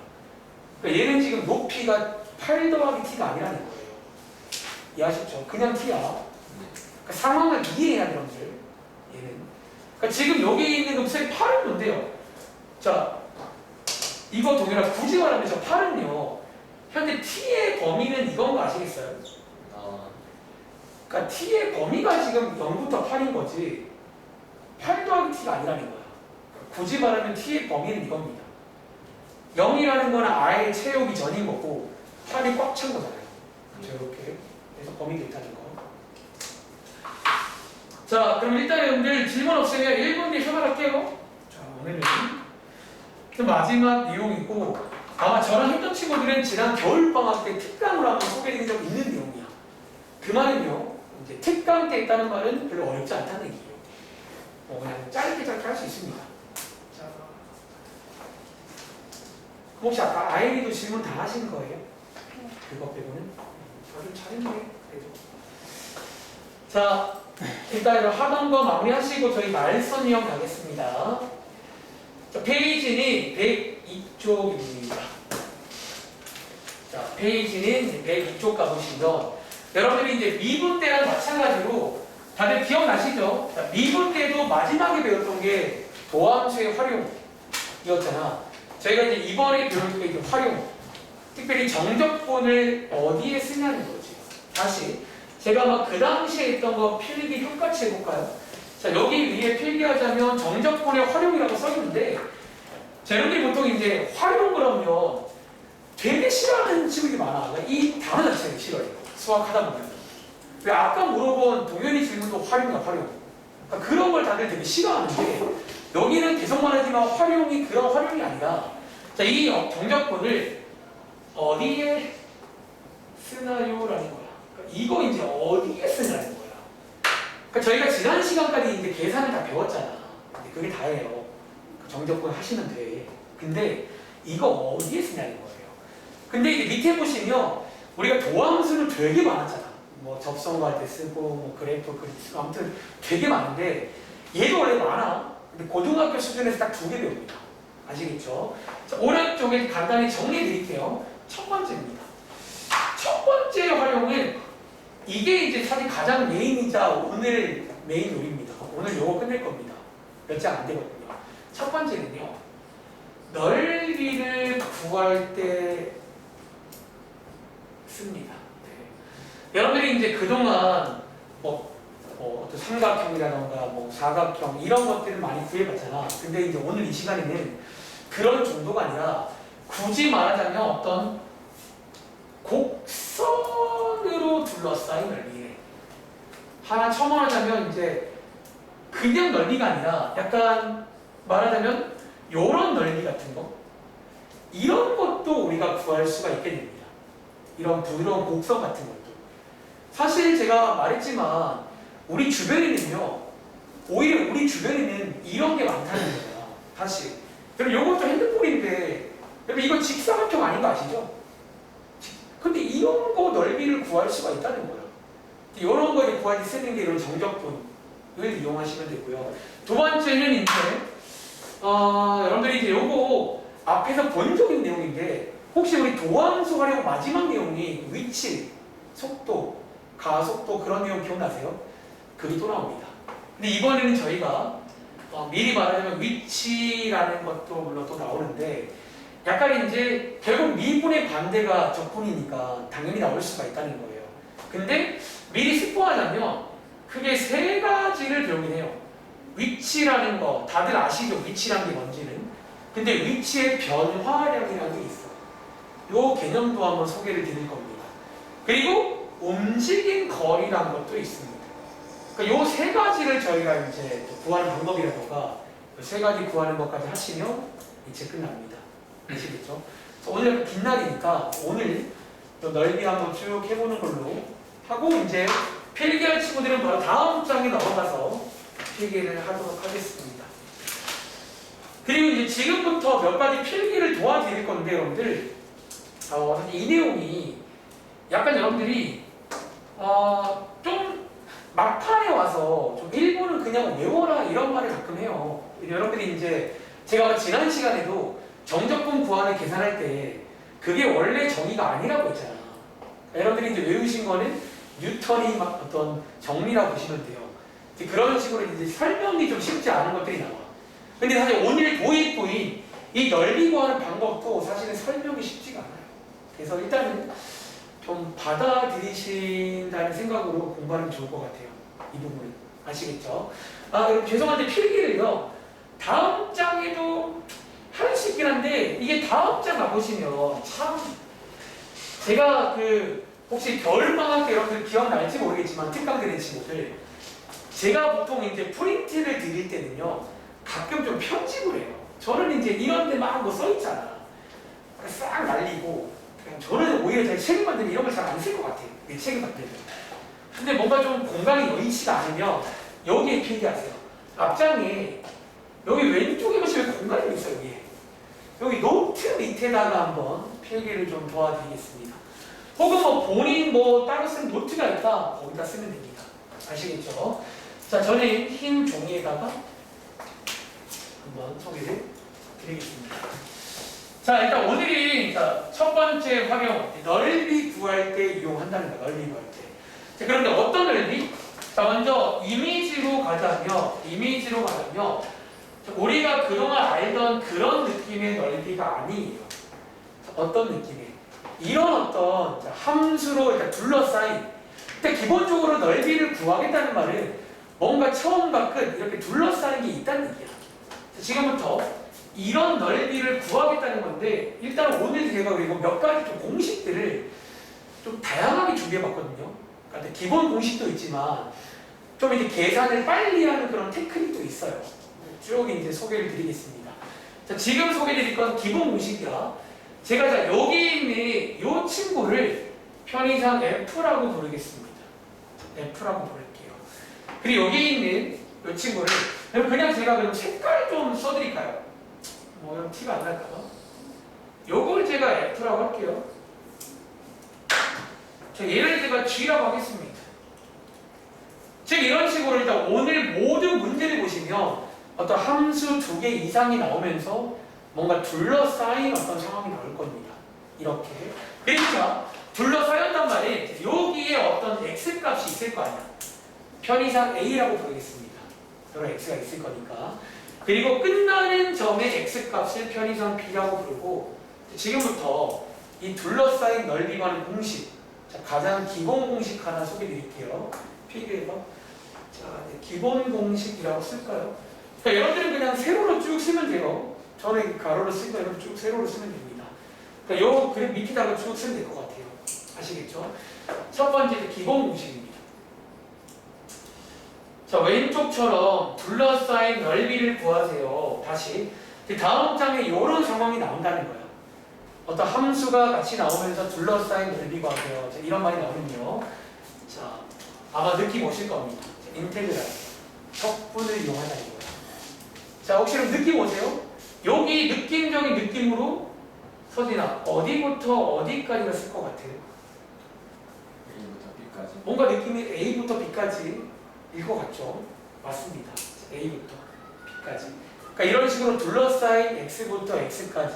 그러니까 얘는 지금 높이가 8 더하기 t가 아니라는 거예요. 이해하셨죠? 그냥 t야. 그러니까 상황을 이해해야 돼요, 여러분들. 얘는. 그러니까 지금 여기 있는 곱셈 8은 뭔데요? 자, 이거 동일하게 굳이 말하면 저 8은요. 현재 t의 범위는 이건 거 아시겠어요? 그러니까 t의 범위가 지금 0부터 8인 거지 8 더하기 t가 아니라는 거야. 굳이 말하면 t의 범위는 이겁니다. 0이라는 거는 아예 채우기 전인 거고 8이 꽉 찬 거잖아요. 그렇죠? 이렇게. 그래서 범위가 있다는 거. 자, 그럼 일단 여러분들 질문 없으면 1분 뒤에 휴가할게요. 자, 오늘은 마지막 내용이고 아마 저랑 했던 친구들은 지난 겨울방학 때 특강으로 한번 소개해드린 적 있는 내용이야. 그 말은요, 이제 특강 때 있다는 말은 별로 어렵지 않다는 얘기예요. 그냥 짧게 할 수 있습니다. 자, 혹시 아까 아이리도 질문 다 하신 거예요? 그거 빼고는? 저를 잘했네, 그래도. 자, 일단 하던 거 마무리하시고 저희 말선 이용 가겠습니다. 자, 페이지는 102쪽입니다. 자, 페이지는 102쪽 가보시면 여러분들이 이제 미분 때랑 마찬가지로 다들 기억나시죠? 자, 미분 때도 마지막에 배웠던 게 도함수의 활용이었잖아. 저희가 이제 이번에 배울 게 활용, 특별히 정적분을 어디에 쓰냐는 거지. 다시 제가 막 그 당시에 했던 거 필기 똑같이 해볼까요? 자, 여기 위에 필기하자면 정적분의 활용이라고 써있는데 여러분들이 보통 이제 활용 그러면 되게 싫어하는 친구들이 많아. 이 단어 자체를 싫어해요. 수학하다 보면. 왜 아까 물어본 동현이 질문도 활용이야, 활용. 그러니까 그런 걸 다들 되게 싫어하는데 여기는 계속 말하지만 활용이 그런 활용이 아니라 자, 이 정적분을 어디에 쓰나요라는 거야. 그러니까 이거 이제 어디에 쓰냐는 거야. 그러니까 저희가 지난 시간까지 이제 계산을 다 배웠잖아. 근데 그게 다예요. 정적분 하시면 돼. 근데 이거 어디에 쓰냐는 거예요. 근데 이제 밑에 보시면 우리가 도함수는 되게 많았잖아. 뭐 접선할 때 쓰고 뭐 그래프 그리고 쓰고 아무튼 되게 많은데 얘도 원래 많아. 근데 고등학교 수준에서 딱 2개 배웁니다. 아시겠죠? 자, 오른쪽에 간단히 정리해 드릴게요. 첫 번째입니다. 첫 번째 활용은 이게 이제 사실 가장 메인이자 오늘 메인 요리입니다. 오늘 요거 끝낼 겁니다. 몇 장 안 되거든요. 첫 번째는요. 넓이를 구할 때 씁니다. 네. 여러분들이 이제 그동안 어떤 삼각형이라던가 사각형 이런 것들을 많이 구해봤잖아. 근데 이제 오늘 이 시간에는 그런 정도가 아니라 굳이 말하자면 어떤 곡선으로 둘러싸인 넓이에 하나 첨언하자면 이제 그냥 넓이가 아니라 약간 말하자면 이런 넓이 같은 거 이런 것도 우리가 구할 수가 있게 됩니다. 이런 부드러운 곡선 같은 것도 사실 제가 말했지만 우리 주변에는요 오히려 우리 주변에는 이런 게 많다는 거예요. 사실 여러분 이것도 핸드폰인데 여러분 이거 직사각형 아닌 거 아시죠? 근데 이런 거 넓이를 구할 수가 있다는 거예요. 이런 거를 구하기 쓰는 게 이런 정적분을 이용하시면 되고요. 두 번째는 이제 여러분들이 이제 요거 앞에서 본 적인 내용인데 혹시 우리 도함수 활용 마지막 내용이 위치, 속도, 가속도 그런 내용 기억나세요? 그게 또 나옵니다. 근데 이번에는 저희가 미리 말하자면 위치라는 것도 물론 또 나오는데 약간 이제 결국 미분의 반대가 적분이니까 당연히 나올 수가 있다는 거예요. 근데 미리 스포하자면 크게 세 가지를 배우긴 해요. 위치라는 거 다들 아시죠? 위치라는 게 뭔지는. 근데 위치의 변화량이라는 게 있어요. 요 개념도 한번 소개를 드릴 겁니다. 그리고 움직인 거리라는 것도 있습니다. 그러니까 요 세 가지를 저희가 이제 구하는 방법이라던가 요 세 가지 구하는 것까지 하시면 이제 끝납니다. 아시겠죠? 오늘 긴 날이니까 오늘 넓이 한번 쭉 해보는 걸로 하고 이제 필기할 친구들은 바로 다음 장에 넘어가서 필기를 하도록 하겠습니다. 그리고 이제 지금부터 몇 가지 필기를 도와드릴 건데 여러분들 이 내용이 약간 여러분들이 좀 막판에 와서 좀 일부는 그냥 외워라 이런 말을 가끔 해요. 여러분들이 이제 제가 지난 시간에도 정적분 구하는 계산할 때 그게 원래 정의가 아니라고 했잖아. 여러분들이 이제 외우신 거는 뉴턴이 막 어떤 정리라고 보시면 돼요. 이제 그런 식으로 이제 설명이 좀 쉽지 않은 것들이 나와. 근데 사실 오늘 도입부인 이 넓이 구하는 방법도 사실은 설명이 쉽지가 않아요. 그래서 일단은 좀 받아들이신다는 생각으로 공부하면 좋을 것 같아요. 이 부분은 아시겠죠? 죄송한데 필기를요 다음 장에도 할 수 있긴 한데 이게 다음 장 가보시면 참 제가 혹시 겨울방학 때 여러분들 기억날지 모르겠지만 특강 드린 친구들 제가 보통 이제 프린트를 드릴 때는요 가끔 좀 편집을 해요. 저는 이제 이런 데 막 뭐 써있잖아. 싹 날리고 저는 오히려 제 책임 만들면 이런 걸 잘 안 쓸 것 같아요. 내 책임 만들면. 근데 뭔가 좀 공간이 여의치가 않으면 여기에 필기하세요. 앞장에 여기 왼쪽에 보시면 공간이 있어요. 여기 노트 밑에다가 한번 필기를 좀 도와드리겠습니다. 혹은 본인 따로 쓴 노트가 있다 거기다 쓰면 됩니다. 아시겠죠? 자, 저는 흰 종이에다가 한번 소개를 드리겠습니다. 자, 일단 오늘이 첫 번째 활용, 넓이 구할 때 이용한다는 거예요. 넓이 구할 때. 자, 그런데 어떤 넓이? 자, 먼저 이미지로 가자면 우리가 그동안 알던 그런 느낌의 넓이가 아니에요. 어떤 느낌이에요? 이런 어떤 함수로 일단 둘러싸인 일단 기본적으로 넓이를 구하겠다는 말은 뭔가 처음과 끝 이렇게 둘러싸인 게 있다는 얘기야. 지금부터 이런 넓이를 구하겠다는 건데 일단 오늘 제가 그리고 몇 가지 좀 공식들을 좀 다양하게 준비해봤거든요. 그러니까 기본 공식도 있지만 좀 이제 계산을 빨리 하는 그런 테크닉도 있어요. 쭉 이제 소개를 드리겠습니다. 자, 지금 소개드릴 건 기본 공식이야. 제가 여기 있는 이 친구를 편의상 F라고 부르겠습니다. F라고 부를게요. 그리고 여기 있는 이 친구를 그냥 제가 그럼 색깔 좀 써드릴까요? 이런 티가 안 날까봐. 요걸 제가 F라고 할게요. 자, 얘를 제가 G라고 하겠습니다. 즉 이런 식으로 일단 오늘 모든 문제를 보시면 어떤 함수 2개 이상이 나오면서 뭔가 둘러싸인 어떤 상황이 나올 겁니다. 이렇게. 그러니까 둘러싸였단 말이 여기에 어떤 X값이 있을 거 아니야. 편의상 A라고 부르겠습니다. 여러 X가 있을 거니까. 그리고 끝나는 점의 x값을 편의상 b라고 부르고 지금부터 이 둘러싸인 넓이와는 공식 자, 가장 기본 공식 하나 소개해 드릴게요. 필기해봐. 자, 기본 공식이라고 쓸까요? 그러니까 여러분들은 그냥 세로로 쭉 쓰면 돼요. 저는 가로로 쓰니까 여러분 쭉 세로로 쓰면 됩니다. 그러니까 요 그래 밑에다가 쭉 쓰면 될 것 같아요. 아시겠죠? 첫 번째 기본 공식입니다. 자, 왼쪽처럼 둘러싸인 넓이를 구하세요. 다시 다음 장에 이런 상황이 나온다는 거예요. 어떤 함수가 같이 나오면서 둘러싸인 넓이 구하세요. 자, 이런 말이 나오면요. 자, 아마 느낌 오실 겁니다. 자, 인테그랄 척분을 이용하다는 거예요. 자, 혹시 그럼 느낌 오세요? 여기 느낌적인 느낌으로 서진아 어디부터 어디까지가 쓸 것 같아요? A부터 B까지. 뭔가 느낌이 A부터 B까지일 것 같죠? 맞습니다. A부터 B까지. 그러니까 이런 식으로 둘러싸인 X부터 X까지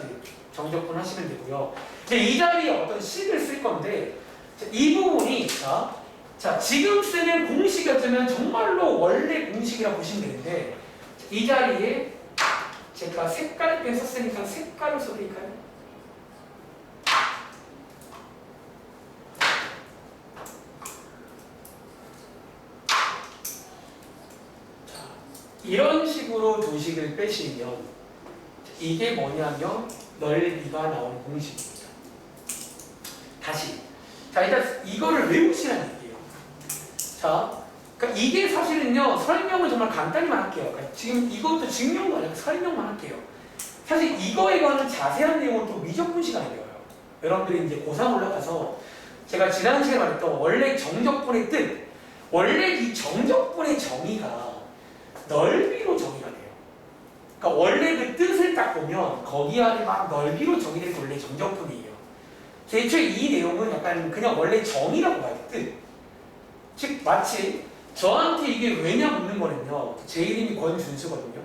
정적분 하시면 되고요. 이제 이 자리에 어떤 식을 쓸 건데 이 부분이 자 지금 쓰는 공식이었으면 정말로 원래 공식이라고 보시면 되는데 이 자리에 제가 색깔 펜 썼으니까 색깔로 써드릴까요? 자, 이런 식으로 두 식을 빼시면 이게 뭐냐면 넓이가 나오는 공식입니다. 다시 자 일단 이거를 외우시라는 얘기예요. 자 그러니까 이게 사실은요 설명을 정말 간단히만 할게요. 그러니까 지금 이것도 증명도 아니고 설명만 할게요. 사실 이거에 관한 자세한 내용은 또 미적분 시간에 배워요. 여러분들이 이제 고3 올라가서 제가 지난 시간에 말했던 원래 정적분의 뜻, 원래 이 정적분의 정의가 넓이로 정의가 돼요. 그러니까 원래 그 뜻을 딱 보면 거기 안에 막 넓이로 정의된 게 원래 정적분이에요. 애초에 이 내용은 약간 그냥 원래 정의라고 봐요. 뜻. 즉 마치 저한테 이게 왜냐 묻는 거는요. 제 이름이 권준수거든요.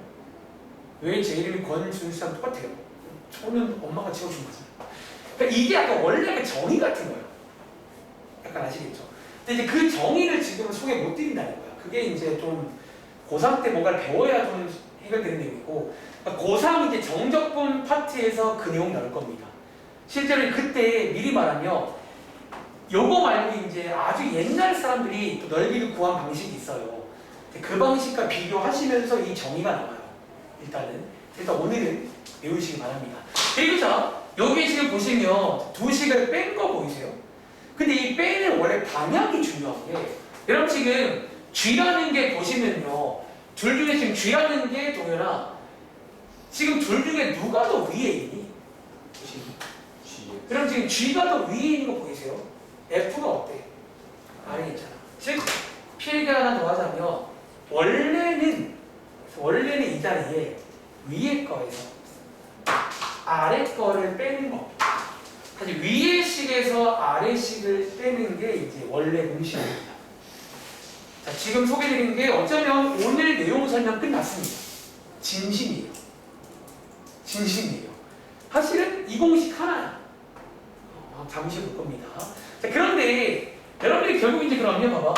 왜 제 이름이 권준수랑 똑같아요? 저는 엄마가 지어준 거잖아요. 그러니까 이게 약간 원래 그 정의 같은 거예요. 약간 아시겠죠? 근데 이제 그 정의를 지금은 소개 못 드린다는 거야. 그게 이제 좀 고3 때 뭔가를 배워야 좀 해결되는 내용이고 그러니까 고3 이제 정적분 파트에서 그 내용 나올 겁니다. 실제로 그때 미리 말하면 요거 말고 이제 아주 옛날 사람들이 또 넓이를 구한 방식이 있어요. 그 방식과 비교하시면서 이 정의가 나와요. 일단 오늘은 외우시기 바랍니다. 그리고 자 여기 지금 보시면 두 식을 뺀 거 보이세요? 근데 이 빼는 원래 방향이 중요한 게 여러분 지금 G라는 게 보시면요 둘 중에 지금 G라는 게 동현아 지금 둘 중에 누가 더 위에 있니? 보시면 그럼 지금 G가 더 위에 있는 거 보이세요? F가 어때? 아래 있잖아. 즉 필기 하나 더 하자면 원래는 이 자리에 위에 거에서 아래 거를 빼는 겁니다. 사실 위의 식에서 아래 식을 빼는 게 이제 원래 공식입니다. 자, 지금 소개드린 게 어쩌면 오늘 내용 설명 끝났습니다. 진심이에요. 진심이에요. 사실은 이 공식 하나야. 잠시 볼 겁니다. 자, 그런데 여러분들이 결국 이제 그러면 봐봐.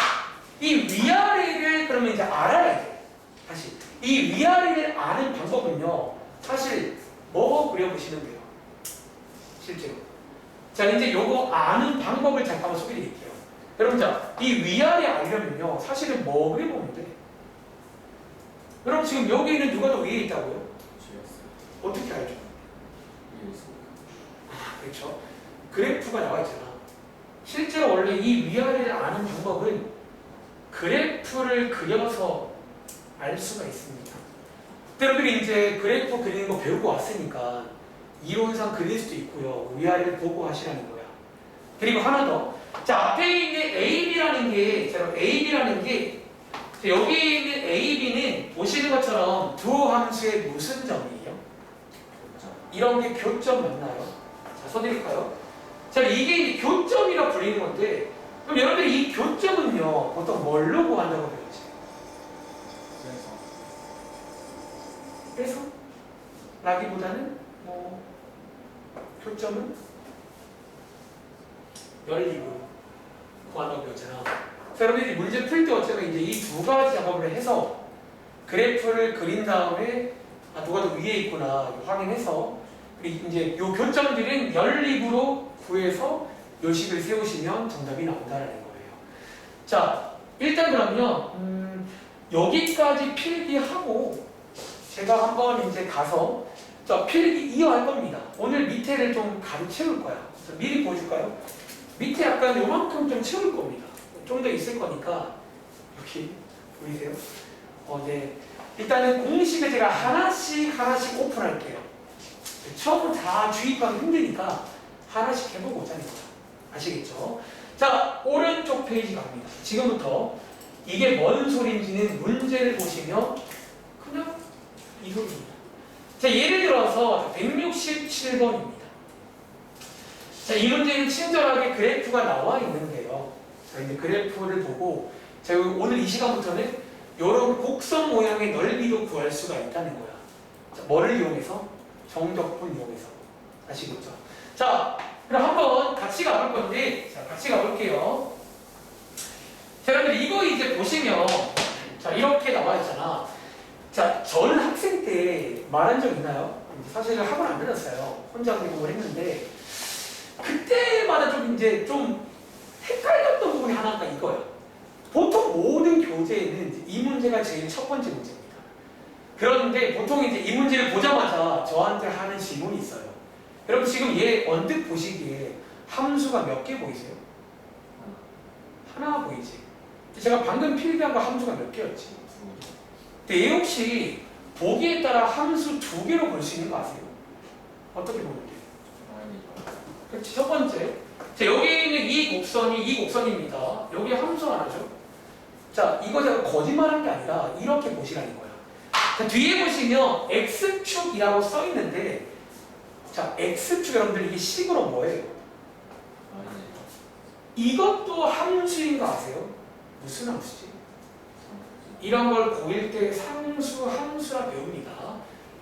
이 위아래를 그러면 이제 알아야 돼. 다시 이 위아래를 아는 방법은요. 사실 뭐 그려보시면 돼요. 실제로. 자 이제 요거 아는 방법을 잠깐만 소개해드릴게요. 여러분 자 이 위아래 알려면요. 사실은 뭐 그려보면 돼. 여러분 지금 여기는 누가 더 위에 있다고요? 어떻게 알죠? 그렇죠. 그래프가 나와 있잖아. 실제로 원래 이 위아래를 아는 방법은 그래프를 그려서 알 수가 있습니다. 여러분들이 이제 그래프 그리는 거 배우고 왔으니까 이론상 그릴 수도 있고요. 위아래를 보고 하시라는 거야. 그리고 하나 더. 자, 앞에 있는 AB라는 게, 여기 있는 AB는 보시는 것처럼 두 함수의 무슨 점이에요? 이런 게 교점 맞나요? 자, 써드릴까요? 자, 이게 이제 교점이라 불리는 건데, 그럼 여러분들이 이 교점은요, 보통 뭘로 구한다고 배우지? 빼서? 라기보다는, 교점은 열리고 구한다고 배웠잖아. 여러분들이 문제 풀 때 어쩌면 이제 이 두 가지 작업을 해서 그래프를 그린 다음에 아, 누가 더 위에 있구나 확인해서 그리고 이제 요 교점들은 연립으로 구해서 요식을 세우시면 정답이 나온다는 거예요. 자, 일단 그러면 여기까지 필기하고 제가 한번 이제 가서 자, 필기 이어할 겁니다. 오늘 밑에를 좀 가득 채울 거야. 미리 보여줄까요? 밑에 약간 요만큼 좀 채울 겁니다. 좀 더 있을 거니까 여기 보이세요? 네. 일단은 공식을 제가 하나씩 오픈할게요. 처음 다 주입하기 힘드니까 하나씩 해보고 오자는 거야. 아시겠죠? 자, 오른쪽 페이지 갑니다. 지금부터 이게 뭔 소리인지는 문제를 보시면 그냥 이 소리입니다. 자, 예를 들어서 167번입니다. 자, 이 문제는 친절하게 그래프가 나와 있는데요. 자, 이제 그래프를 보고 자, 오늘 이 시간부터는 이런 곡선 모양의 넓이도 구할 수가 있다는 거야. 자, 뭐를 이용해서? 정적분 이용해서. 아시겠죠? 자, 그럼 한번 같이 가볼 건데, 자, 같이 가볼게요. 자, 여러분들 이거 이제 보시면, 자, 이렇게 나와 있잖아. 자, 저는 학생 때 말한 적 있나요? 사실 학원 안 다녔어요. 혼자 공부를 했는데, 그때마다 좀 이제 좀 헷갈렸던 부분이 하나가 이거예요. 보통 모든 교재에는 이 문제가 제일 첫 번째 문제입니다. 그런데 보통 이제 이 문제를 보자마자 저한테 하는 질문이 있어요. 여러분 지금 얘 언뜻 보시기에 함수가 몇 개 보이세요? 하나 보이지? 제가 방금 필기한 거 함수가 몇 개였지? 근데 얘 혹시 보기에 따라 함수 2개로 볼 수 있는 거 아세요? 어떻게 보면 돼요? 그렇지, 첫 번째. 자, 여기 있는 이 곡선입니다. 여기 함수 하나죠? 자, 이거 제가 거짓말한 게 아니라 이렇게 보시라는 거예요. 자, 뒤에 보시면 X축이라고 써 있는데, 자, X축 여러분들 이게 식으로 뭐예요? 이것도 함수인 거 아세요? 무슨 함수지? 이런 걸 고1 때 상수, 함수라 배웁니다.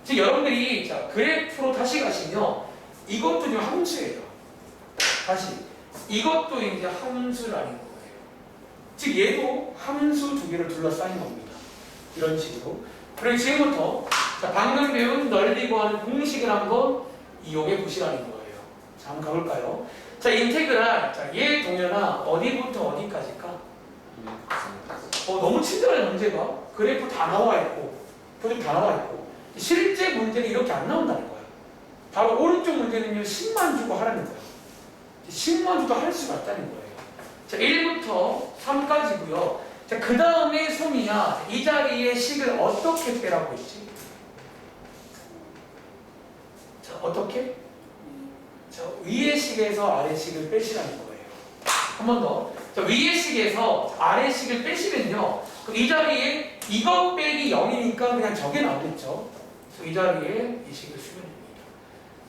즉, 여러분들이 자, 그래프로 다시 가시면 이것도 좀 함수예요. 다시. 이것도 이제 함수라는 거예요. 즉, 얘도 함수 2개를 둘러싸인 겁니다. 이런 식으로. 그리고 지금부터 자, 방금 배운 넓이 구하는 공식을 한번 이용해 보시라는 거예요. 자, 한번 가볼까요? 자, 인테그랄. 자, 얘 동현아, 어디부터 어디까지일까? 너무 친절한 문제가 그래프 다 나와 있고, 표준 다 나와 있고, 실제 문제는 이렇게 안 나온다는 거예요. 바로 오른쪽 문제는요, 10만 주고 하라는 거예요. 10만 주도 할 수가 있다는 거예요. 자, 1부터 3까지고요. 자, 그 다음에 소미야, 이 자리에 식을 어떻게 빼라고 했지? 자, 어떻게? 자, 위의 식에서 아래 식을 빼시라는 거예요. 한 번 더. 자, 위의 식에서 아래 식을 빼시면요. 그럼 이 자리에 이거 빼기 0이니까 그냥 저게 나오겠죠. 그래서 이 자리에 이 식을 쓰면 됩니다.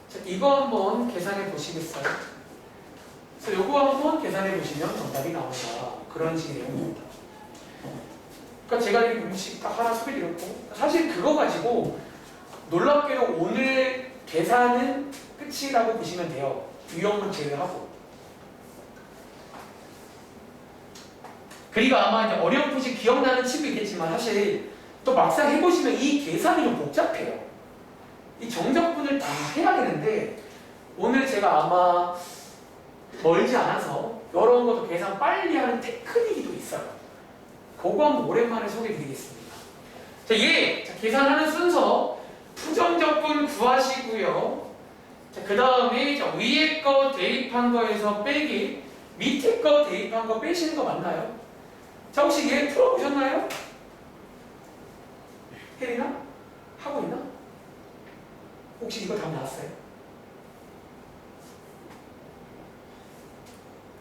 자, 이거 한번 계산해 보시겠어요? 그래서 요거 한번 계산해 보시면 정답이 나온다. 그런 식의 내용입니다. 그러니까 제가 이 공식 딱 하나 소개드렸고, 사실 그거 가지고 놀랍게도 오늘 계산은 끝이라고 보시면 돼요. 유형문 제외하고. 그리고 아마 이제 어려운 표시 기억나는 친구 있겠지만 사실 또 막상 해보시면 이 계산이 좀 복잡해요. 이 정적분을 다 해야 되는데 오늘 제가 아마 멀지 않아서 이런 것도 계산 빨리 하는 테크닉이 또 있어요. 그거 한번 오랜만에 소개드리겠습니다. 자, 자, 계산하는 순서 부정적분 구하시고요. 자, 그 다음에 위에 거 대입한 거에서 빼기, 밑에 거 대입한 거 빼시는 거 맞나요? 자, 혹시 얘 풀어보셨나요? 혜리나? 하고 있나? 혹시 이거 답 나왔어요?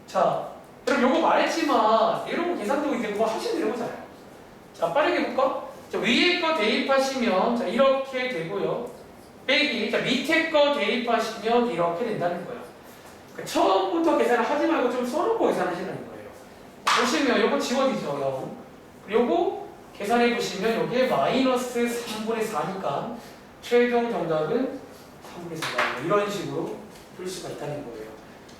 자, 그럼 요거 말했지만 이런 거 계산도 이제 그거 하시면 되는 거잖아요. 자, 빠르게 볼까? 자, 위에 거 대입하시면 자, 이렇게 되고요. 빼기, 자, 밑에 거 대입하시면 이렇게 된다는 거예요. 그러니까 처음부터 계산을 하지 말고 좀 써놓고 계산하시라는 거예요. 보시면 요거 지워지죠, 0. 요거 계산해 보시면 여기에 마이너스 3분의 4니까 최종 정답은 3분의 4다. 이런 식으로 풀 수가 있다는 거예요.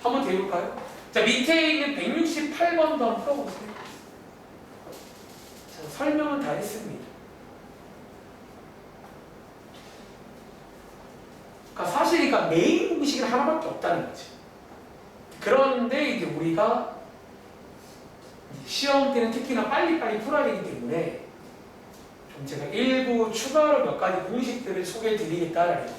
한번 더 해볼까요? 자, 밑에 있는 168번도 한번 풀어보세요. 자, 설명은 다 했습니다. 공식가 메인 공식은 하나밖에 없다는 거지. 그런데 이제 우리가 시험 때는 특히나 빨리빨리 풀어야 되기 때문에 좀 제가 일부 추가로 몇 가지 공식들을 소개해 드리겠다라는 거예요.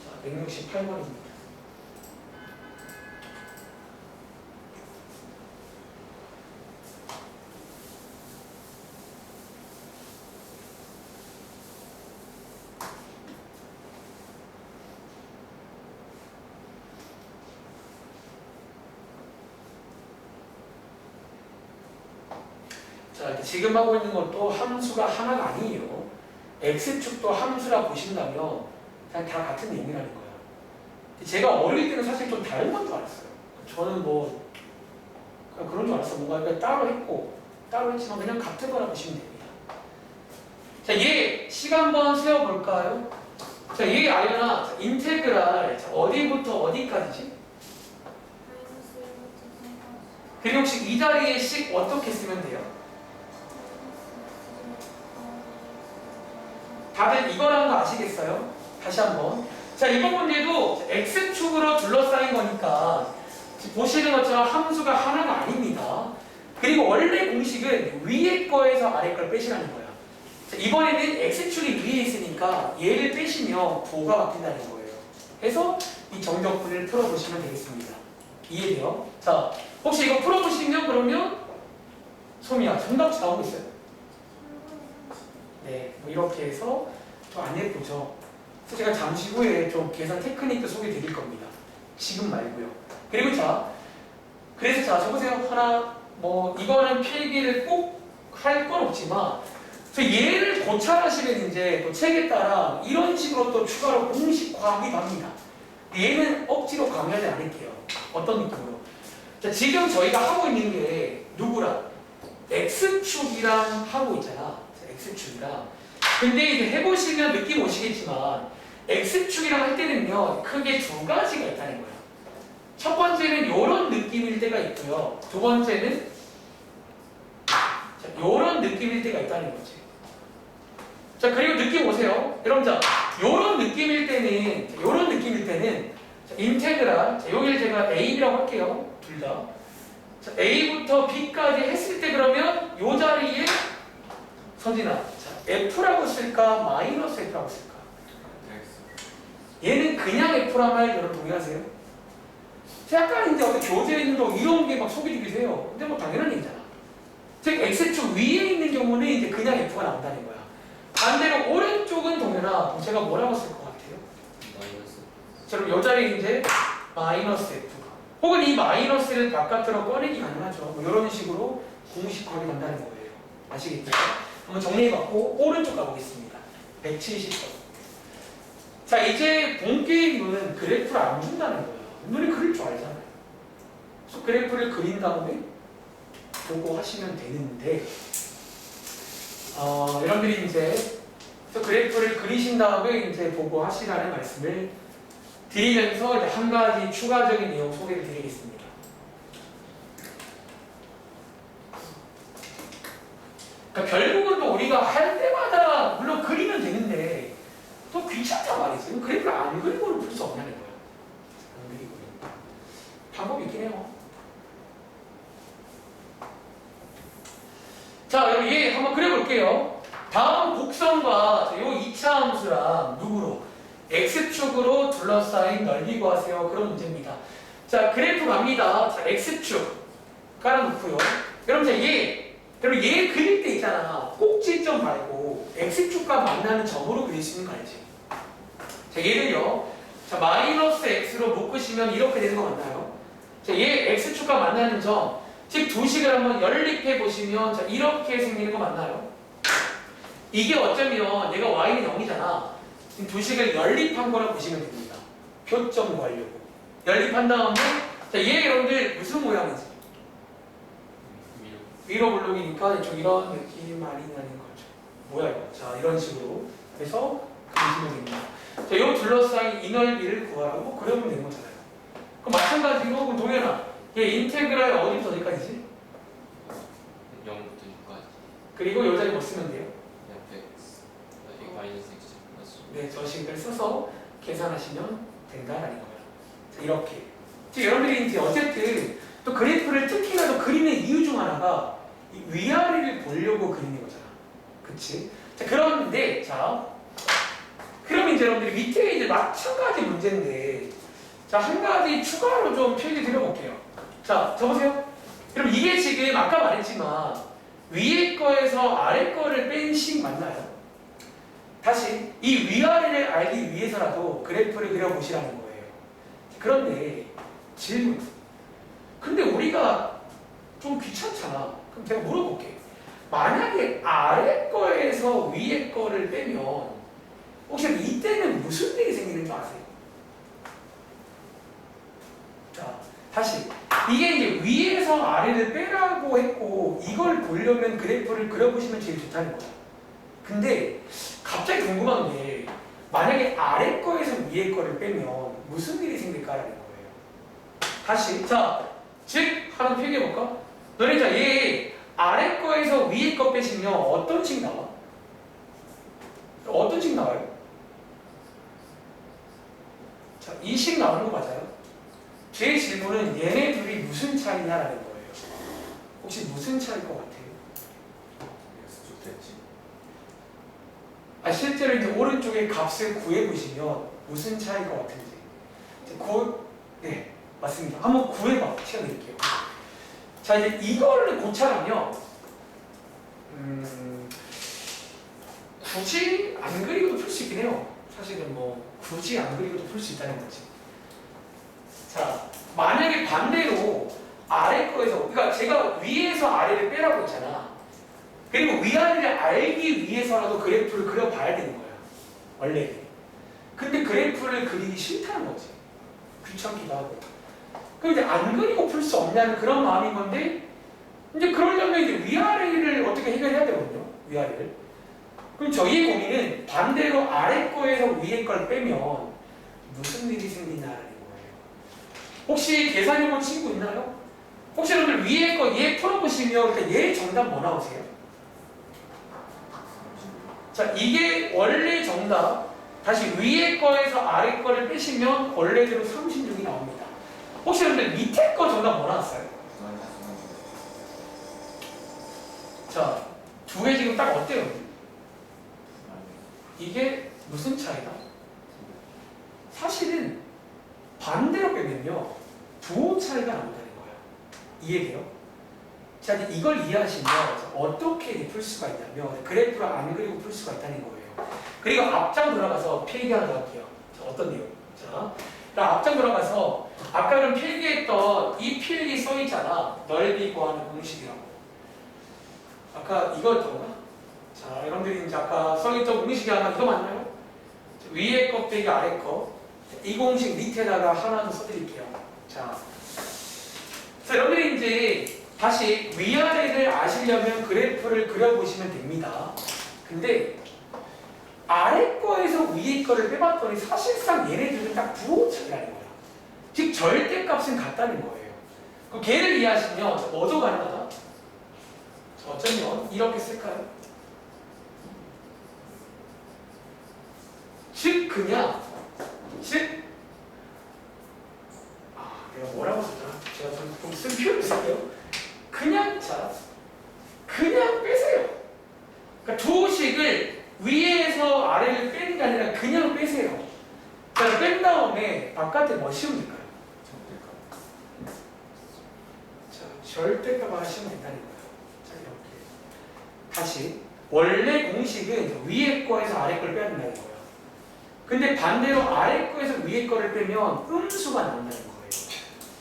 자, 168번입니다. 자, 지금 하고 있는 것도 함수가 하나가 아니에요. x축도 함수라 보신다면 그냥 다 같은 내용이라는 거예요. 제가 어릴 때는 사실 좀 다른 건 줄 알았어요. 저는 뭐 그냥 그런 줄 알았어. 뭔가 그냥 따로 했고 따로 했지만 그냥 같은 거라 보시면 됩니다. 자, 얘 시간 한번 세워볼까요? 자, 얘 알려나 인테그랄 어디부터 어디까지지? 마이너스 1부터 3까지. 그리고 혹시 이 자리에 식 어떻게 쓰면 돼요? 다들 이거라는 거 아시겠어요? 다시 한번. 자, 이번 문제도 x축으로 둘러싸인 거니까 보시는 것처럼 함수가 하나가 아닙니다. 그리고 원래 공식은 위에 거에서 아래 걸 빼시라는 거야. 자, 이번에는 x축이 위에 있으니까 얘를 빼시면 부호가 바뀐다는 거예요. 해서 이 정적분을 풀어보시면 되겠습니다. 이해돼요? 자, 혹시 이거 풀어보시면 그러면 소미야 정답지 나오고 있어요? 네, 뭐 이렇게 해서 좀 안 예쁘죠? 그래서 제가 잠시 후에 좀 계산 테크닉도 소개해 드릴 겁니다. 지금 말고요. 그리고 자, 그래서 자, 저보세요. 하나, 뭐, 이거는 필기를 꼭 할 건 없지만, 얘를 고찰하시면 이제 또 책에 따라 이런 식으로 또 추가로 공식 과학이 갑니다. 얘는 억지로 강요하지 않을게요. 어떤 느낌으로? 자, 지금 저희가 하고 있는 게 누구랑? X축이랑 하고 있잖아. X축이랑. 근데 이제 해보시면 느낌 오시겠지만 X축이랑 할 때는요 크게 두 가지가 있다는 거예요. 첫 번째는 이런 느낌일 때가 있고요. 두 번째는 이런 느낌일 때가 있다는 거지. 자, 그리고 느낌 오세요. 여러분, 자, 이런 느낌일 때는 자, 인테그랄, 자, 여기를 제가 A라고 할게요. 둘 다. 자, A부터 B까지 했을 때 그러면 이 자리에 선진아, 자, F라고 쓸까? 마이너스 F라고 쓸까? 얘는 그냥 F라면 여러분 동의하세요? 약간 이제 어디 교재에 있는 거 이런 게 막 소개되기도 해요. 근데 뭐 당연한 얘기잖아. 즉 X축 위에 있는 경우는 이제 그냥 F가 나온다는 거야. 반대로 오른쪽은 동현아, 제가 뭐라고 쓸 것 같아요? 마이너스. 자, 그럼 이 자리에 이제 마이너스 F. 혹은 이 마이너스를 바깥으로 꺼내기 가능하죠. 뭐 이런 식으로 공식화가 된다는 거예요. 아시겠죠? 한번 정리해봤고 오른쪽 가보겠습니다. 170번. 자, 이제 본게임은 그래프를 안 준다는 거예요. 눈에 그릴 줄 알잖아요. 그래서 그래프를 그린 다음에 보고 하시면 되는데 여러분들이 이제 그래프를 그리신 다음에 이제 보고 하시라는 말씀을 드리면서 이제 한 가지 추가적인 내용 소개를 드리겠습니다. 그러니까 결국은 또 우리가 할 때마다 물론 그리면 되는데 또 귀찮단 말이지. 그래프를 안 그리고는 풀 수 없냐는 거야. 안 그리고 방법이 있긴 해요. 자, 여러분 얘 한번 그려볼게요. 다음 곡선과 요 2차 함수랑 누구로? X축으로 둘러싸인 넓이 구하세요. 그런 문제입니다. 자, 그래프 갑니다. 자, X축 깔아놓고요. 여러분, 자, 여러분 얘 그릴 때 있잖아. 꼭지점 말고 X축과 만나는 점으로 그릴 수 있는 거 알지? 자, 얘를요. 자, 마이너스 X로 묶으시면 이렇게 되는 거 맞나요? 자, 얘 X축과 만나는 점, 즉 두 식을 한번 연립해 보시면 자, 이렇게 생기는 거 맞나요? 이게 어쩌면 얘가 Y는 0이잖아. 지금 두 식을 연립한 거라 보시면 됩니다. 표점 구하려고. 연립한 다음에 자, 얘 여러분들 무슨 모양이지? 위로 블록이니까 좀 이런 느낌 많이 나는 거죠. 뭐야 이거? 자, 이런 식으로 해서 그리시면 됩니다. 자, 요 둘러싸인 이 넓이를 구하라고 그려보면 되는 거잖아요. 그럼 마찬가지로 그럼 동현아, 얘 인테그랄 어디부터 어디까지지? 0부터 6까지. 그리고 요 자리 뭐 쓰면 돼요? Fx. 이거 마이너스 X 플러스 네, 저 식을 써서 계산하시면 된다라는 거예요. 자, 이렇게. 지금 여러분들이 이제 어쨌든 또 그래프를 특히나 더 그리는 이유 중 하나가 이 위아래를 보려고 그리는 거잖아. 그치? 자, 그런데, 자, 그러면 이제 여러분들이 밑에 이제 마찬가지 문제인데, 자, 한 가지 추가로 좀 표시 드려볼게요. 자, 적으세요. 그럼 이게 지금 아까 말했지만, 위에 거에서 아래 거를 뺀 식 맞나요? 다시, 이 위아래를 알기 위해서라도 그래프를 그려보시라는 거예요. 그런데, 질문. 근데 우리가 좀 귀찮잖아. 그럼 제가 물어볼게. 만약에 아래 거에서 위에 거를 빼면 혹시 이때는 무슨 일이 생기는 줄 아세요? 자, 다시 이게 이제 위에서 아래를 빼라고 했고 이걸 보려면 그래프를 그려보시면 제일 좋다는 거야. 근데 갑자기 궁금한 게 만약에 아래 거에서 위에 거를 빼면 무슨 일이 생길까라는 거예요. 다시 자, 즉 하나 표기해볼까? 너네 자, 얘 아래 거에서 위에 거 빼시면 어떤 식 나와? 어떤 식 나와요? 자, 이 식 나오는 거 맞아요? 제 질문은 얘네 둘이 무슨 차이냐라는 거예요. 혹시 무슨 차이일 것 같아요? 좋겠지. 아, 실제로 이제 오른쪽에 값을 구해보시면 무슨 차이일 것 같은지. 네, 맞습니다. 한번 구해봐. 시간 드릴게요. 자, 이제 이거를 고찰하면 굳이 안 그리고도 풀 수 있긴 해요. 사실은 뭐 굳이 안 그리고도 풀 수 있다는 거지. 자, 만약에 반대로 아래 거에서, 그러니까 제가 위에서 아래를 빼라고 했잖아. 그리고 위아래를 알기 위해서라도 그래프를 그려봐야 되는 거야. 원래. 근데 그래프를 그리기 싫다는 거지. 귀찮기도 하고. 그럼 이제 안 그리고 풀 수 없냐는 그런 마음인 건데, 이제 그러려면 이제 위아래를 어떻게 해결해야 되거든요. 위아래를. 그럼 저희의 고민은 반대로 아래 거에서 위에 걸 빼면 무슨 일이 생기나라는 거예요. 혹시 계산해본 친구 있나요? 혹시 여러분들 위에 거 얘 풀어보시면 일단 얘 정답 뭐 나오세요? 자, 이게 원래 정답. 다시 위에 거에서 아래 거를 빼시면 원래대로 36이 나옵니다. 혹시 여러분들 밑에 거 정답 뭐 나왔어요? 자, 두 개 지금 딱 어때요? 이게 무슨 차이다? 사실은 반대로 빼면요 부호 차이가 나온다는 거예요. 이해돼요? 자, 이제 이걸 이해하시면 어떻게 풀 수가 있냐면 그래프를 안 그리고 풀 수가 있다는 거예요. 그리고 앞장 돌아가서 필기하도록 할게요. 자, 어떤 내용? 자, 앞장 돌아가서 아까 그럼 필기했던 이 필기 써있잖아. 넓이 구하는 공식이라고. 아까 이거였던가? 자, 여러분들이 이제 아까 써있던 공식이 아마 이거 맞나요? 위에 거 빼기 아래 거. 이 공식 밑에다가 하나 더 써드릴게요. 자, 여러분들이 이제 다시 위아래를 아시려면 그래프를 그려보시면 됩니다. 근데 아래 거에서 위에 거를 빼봤더니 사실상 얘네들은 딱 부호 차이라는 거야. 즉 절대값은 같다는 거예요. 그럼 걔를 이해하시면 뭐도 가능하다? 어쩌면 이렇게 쓸까요? 즉 그냥 내가 뭐라고 썼더라? 제가 좀 쓴 표현을 쓸게요. 그냥 그냥 빼세요. 그러니까 두 식을 위에서 아래를 빼는 게 아니라 그냥 빼세요. 자, 뺀 다음에 바깥에 뭐 씌우면 될까요? 자, 절대값 하나 씌우면 된다는 거예요. 자, 이렇게. 다시 원래 공식은 위에 거에서 아래 걸 빼야 된다는 거예요. 근데 반대로 아래 거에서 위에 거를 빼면 음수가 나온다는 거예요.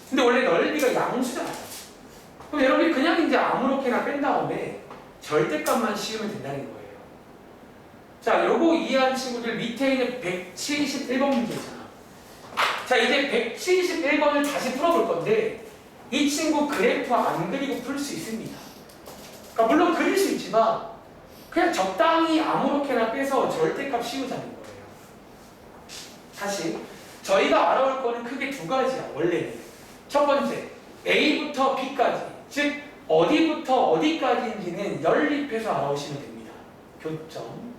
근데 원래 넓이가 양수잖아요. 그럼 여러분이 그냥 이제 아무렇게나 뺀 다음에 절대값만 씌우면 된다는 거예요. 자, 요거 이해한 친구들 밑에 있는 171번 문제 있잖아. 자, 이제 171번을 다시 풀어볼 건데 이 친구 그래프 안 그리고 풀 수 있습니다. 그러니까 물론 그릴 수 있지만 그냥 적당히 아무렇게나 빼서 절대값 씌우자는 거예요. 다시 저희가 알아올 거는 크게 두 가지야. 원래는 첫 번째 A부터 B까지, 즉 어디부터 어디까지인지는 연립해서 알아오시면 됩니다. 교점.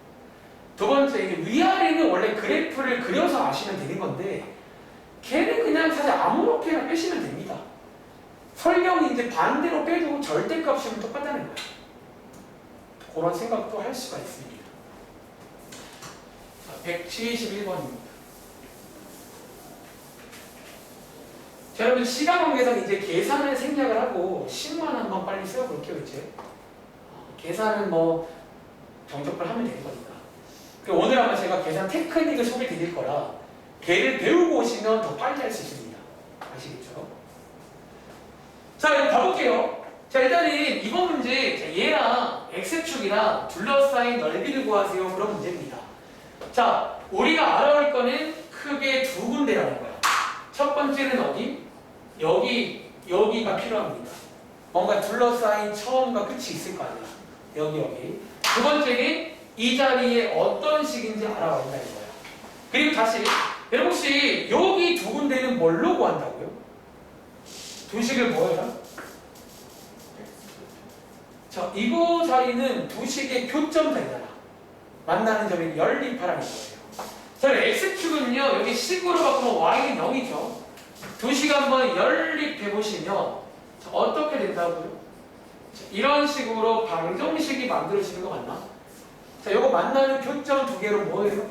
두 번째, 이게 위아래는 원래 그래프를 그려서 아시면 되는 건데 걔는 그냥 사실 아무렇게나 빼시면 됩니다. 설령 이제 반대로 빼도 절대값이면 똑같다는 거예요. 그런 생각도 할 수가 있습니다. 171번입니다. 자, 여러분 시간 관계상 이제 계산을 생략을 하고 식만 한번 빨리 써볼게요. 이제 계산은 뭐 정적을 하면 되는 거니까. 오늘 아마 제가 계산 테크닉을 소개해 드릴 거라 걔를 배우고 오시면 더 빨리 할 수 있습니다. 아시겠죠? 자, 여기 가볼게요. 자, 일단은 이번 문제 얘랑 x축이랑 둘러싸인 넓이를 구하세요. 그런 문제입니다. 자, 우리가 알아볼 거는 크게 두 군데라는 거야. 첫 번째는 어디? 여기가 필요합니다. 뭔가 둘러싸인 처음과 끝이 있을 거 아니야. 여기. 두 번째는 이 자리에 어떤 식인지 알아봐야 된다는 거야. 그리고 다시 여러분 혹시 여기 두 군데는 뭘로 구한다고요? 두 식을 뭐예요? 자, 이거 자리는 두 식의 교점 자리잖아. 만나는 점이 연립하라는 거예요. 자, x축은요 여기 식으로 바꾸면 y는 0이죠. 두 식 한번 연립해 보시면 어떻게 된다고요? 자, 이런 식으로 방정식이 만들어지는 거 맞나? 자, 요거 만나는 교점 두 개로 뭐예요?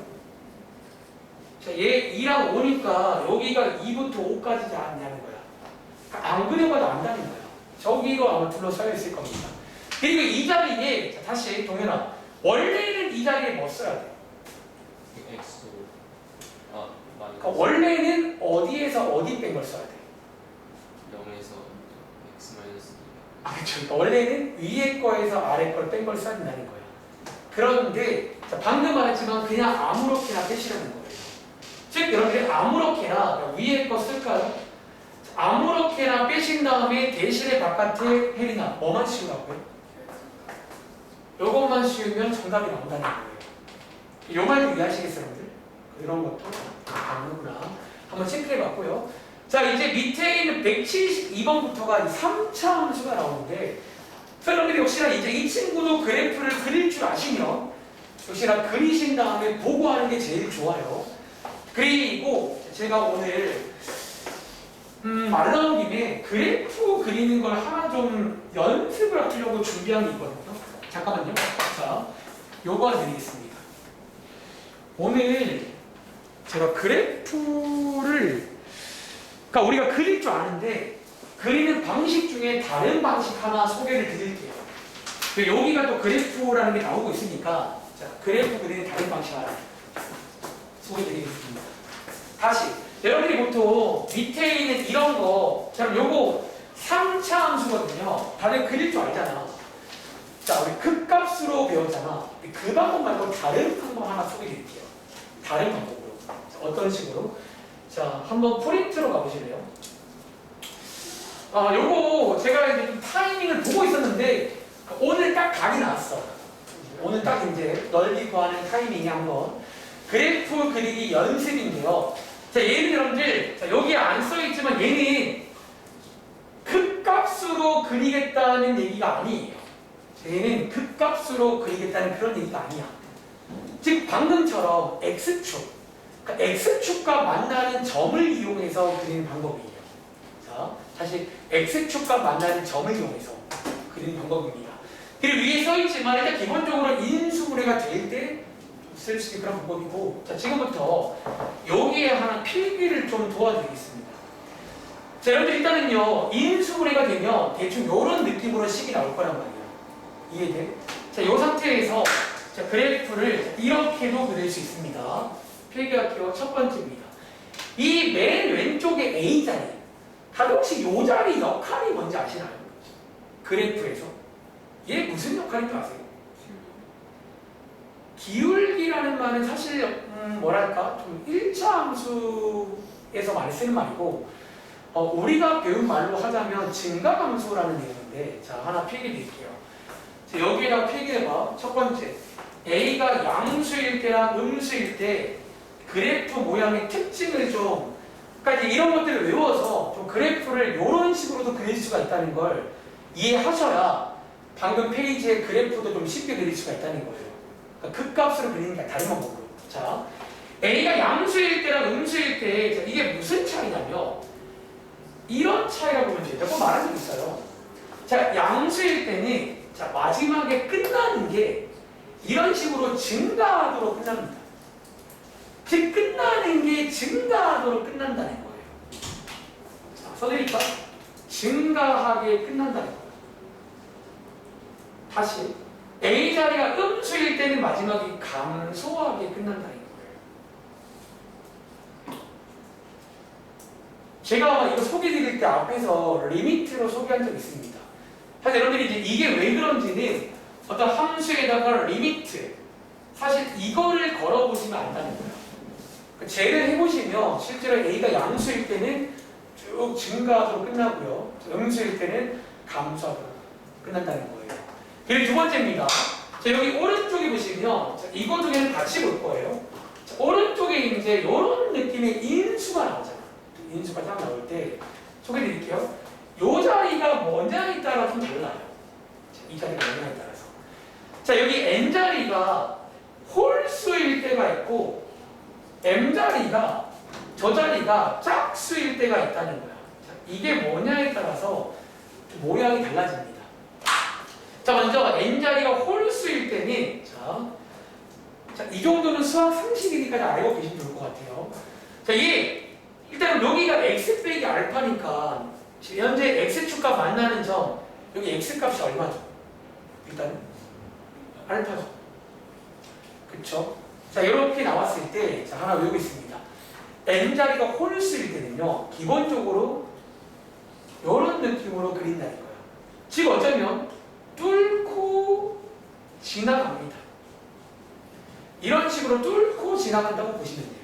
자, 얘 2랑 5니까 여기가 2부터 5까지지 않냐는 거야. 그러니까 안 그려봐도 안다는 거야. 저기로 아마 둘러싸여 있을 겁니다. 그리고 이 자리에, 자, 다시 동현아, 원래는 이 자리에 뭐 써야 돼? x 그러니까 원래는 어디에서 어디 뺀 걸 써야 돼? 0에서 x 마이너스 2. 아, 그렇죠. 그러니까 원래는 위에 거에서 아래 걸 뺀 걸 써야 된다는 거야. 그런데 자, 방금 말했지만 그냥 아무렇게나 빼시라는 거예요. 즉 여러분들 아무렇게나 위에 거 쓸까요? 아무렇게나 빼신 다음에 대신에 바깥에 혜린아 뭐만 씌우라고요? 요것만 씌우면 정답이 나온다는 거예요. 요 말도 이해하시겠어요, 여러분들? 이런 것도 가능구나. 한번 체크해 봤고요. 자, 이제 밑에 있는 172번부터가 3차 함수가 나오는데 여러분들이 혹시나 이제 이 친구도 그래프를 그릴 줄 아시면 혹시나 그리신 다음에 보고 하는 게 제일 좋아요. 그리고 제가 오늘 말 나온 김에 그래프 그리는 걸 하나 좀 연습을 하려고 준비한 게 있거든요. 잠깐만요. 자, 요거 하나 드리겠습니다. 오늘 제가 그래프를 그러니까 우리가 그릴 줄 아는데 그리는 방식 중에 다른 방식 하나 소개를 드릴게요. 여기가 또 그래프라는 게 나오고 있으니까 자, 그래프 그리는 다른 방식 하나 소개드리겠습니다. 다시 여러분들이 보통 밑에 있는 이런 거 자, 요거 3차 함수거든요. 다들 그릴 줄 알잖아. 자, 우리 극값으로 배웠잖아. 그 방법 말고 다른 방법 하나 소개드릴게요. 다른 방법으로. 자, 어떤 식으로? 자, 한번 프린트로 가보실래요? 요거 제가 이제 좀 타이밍을 보고 있었는데 오늘 딱 각이 나왔어. 오늘 딱 이제 넓이 구하는 타이밍이 한번 그래프 그리기 연습인데요. 자, 얘는 여러분들 자, 여기 안 써있지만 얘는 극값으로 그리겠다는 얘기가 아니에요. 얘는 극값으로 그리겠다는 그런 얘기가 아니야. 즉 방금처럼 x축 그러니까 x축과 만나는 점을 이용해서 그리는 방법이에요. 자, 다시 x축과 만나는 점을 이용해서 그리는 방법입니다. 그리고 위에 써있지만 일단 기본적으로 인수분해가 될 때 쓸 수 있는 그런 방법이고 자, 지금부터 여기에 하나 필기를 좀 도와드리겠습니다. 자, 여러분들 일단은요 인수분해가 되면 대충 이런 느낌으로 식이 나올 거란 말이에요. 이해돼? 자, 이 상태에서 자, 그래프를 이렇게도 그릴 수 있습니다. 필기할게요. 첫 번째입니다. 이 맨 왼쪽에 A 자리 다들 혹시 이 자리 역할이 뭔지 아시나요? 그래프에서 얘 무슨 역할인 줄 아세요? 기울기라는 말은 사실 뭐랄까 좀 1차 함수에서 많이 쓰는 말이고 우리가 배운 말로 하자면 증가함수라는 내용인데 자, 하나 필기드릴게요. 자, 여기에다가 필기해봐. 첫 번째 A가 양수일 때랑 음수일 때 그래프 모양의 특징을 좀 그러니까 이제 이런 것들을 외워서 좀 그래프를 이런 식으로도 그릴 수가 있다는 걸 이해하셔야 방금 페이지의 그래프도 좀 쉽게 그릴 수가 있다는 거예요. 그러니까 극값으로 그리는 게 다른 방법으로. 자, A가 양수일 때랑 음수일 때 자, 이게 무슨 차이냐면 이런 차이라고 보면 돼요. 몇 번 말한 적 있어요. 자, 양수일 때는 자, 마지막에 끝나는 게 이런 식으로 증가하도록 끝납니다. 즉 끝나는 게 증가하도록 끝난다는 거예요. 자, 써드릴까? 증가하게 끝난다는 거예요. 다시 A 자리가 음수일 때는 마지막이 감소하게 끝난다는 거예요. 제가 아마 이거 소개드릴 때 앞에서 리미트로 소개한 적 있습니다. 사실 여러분들이 이제 이게 왜 그런지는 어떤 함수에다가 리미트 사실 이거를 걸어보시면 안다는 거예요. 쟤를 해보시면 실제로 A가 양수일 때는 쭉 증가하도록 끝나고요. 음수일 때는 감소하도록 끝난다는 거예요. 그리고 두 번째입니다. 자, 여기 오른쪽에 보시면 자, 이거 두 개는 같이 볼 거예요. 자, 오른쪽에 이제 이런 느낌의 인수가 나오잖아요. 인수가 딱 나올 때 소개드릴게요. 이 자리가 뭐냐에 따라 좀 달라요. 자, 이 자리가 뭐냐에 따라서. 자, 여기 n 자리가 홀수일 때가 있고 m 자리가 저 자리가 짝수일 때가 있다는 거야. 자, 이게 뭐냐에 따라서 좀 모양이 달라집니다. 자, 먼저 n 자리가 홀수일 때는 자, 이 정도는 수학 상식이니까 알고 계시면 좋을 것 같아요. 자, 이게 일단 여기가 x 빼기 알파니까 현재 x축과 만나는 점 여기 x값이 얼마죠? 일단 알파죠. 그쵸? 자, 이렇게 나왔을 때 자, 하나 외우고 있습니다. n 자리가 홀수일 때는요 기본적으로 이런 느낌으로 그린다는 거예요. 즉 어쩌면 뚫고 지나갑니다. 이런 식으로 뚫고 지나간다고 보시면 돼요.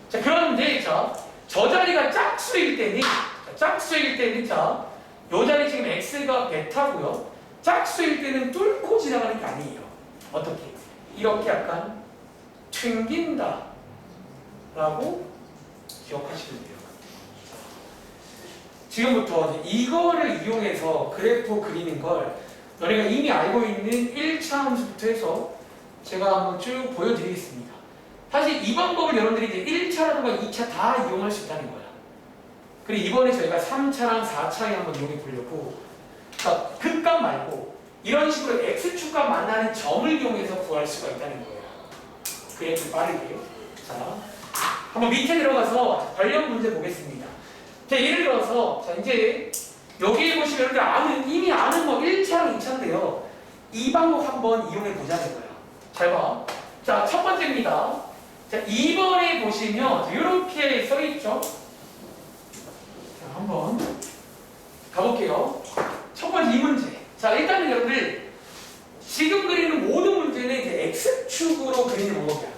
자, 그런데 저 자리가 짝수일 때는 자, 요 자리 지금 x가 베타고요. 짝수일 때는 뚫고 지나가는 게 아니에요. 어떻게? 이렇게 약간 튕긴다 라고 기억하시면 돼요. 지금부터 이거를 이용해서 그래프 그리는 걸 너네가 이미 알고 있는 1차 함수부터 해서 제가 한번 쭉 보여드리겠습니다. 사실 이 방법을 여러분들이 이제 1차라든가 2차 다 이용할 수 있다는 거야. 그리고 이번에 저희가 3차랑 4차에 한번 이용해 보려고 그러니까 극값 말고 이런 식으로 x축과 만나는 점을 이용해서 구할 수가 있다는 거예요. 그래프 빠르게. 자, 한번 밑에 들어가서 관련 문제 보겠습니다. 자, 예를 들어서 자, 이제 여기에 보시면 여러분들 이미 아는 뭐 1차랑 2차인데요. 이 방법 한번 이용해 보자는 거예요. 잘 봐. 자, 첫 번째입니다. 자, 2번에 보시면 이렇게 써 있죠. 자, 한번 가볼게요. 첫 번째 이 문제. 자, 일단은 여러분들 지금 그리는 모든 문제는 이제 x축으로 그리는 방법이야.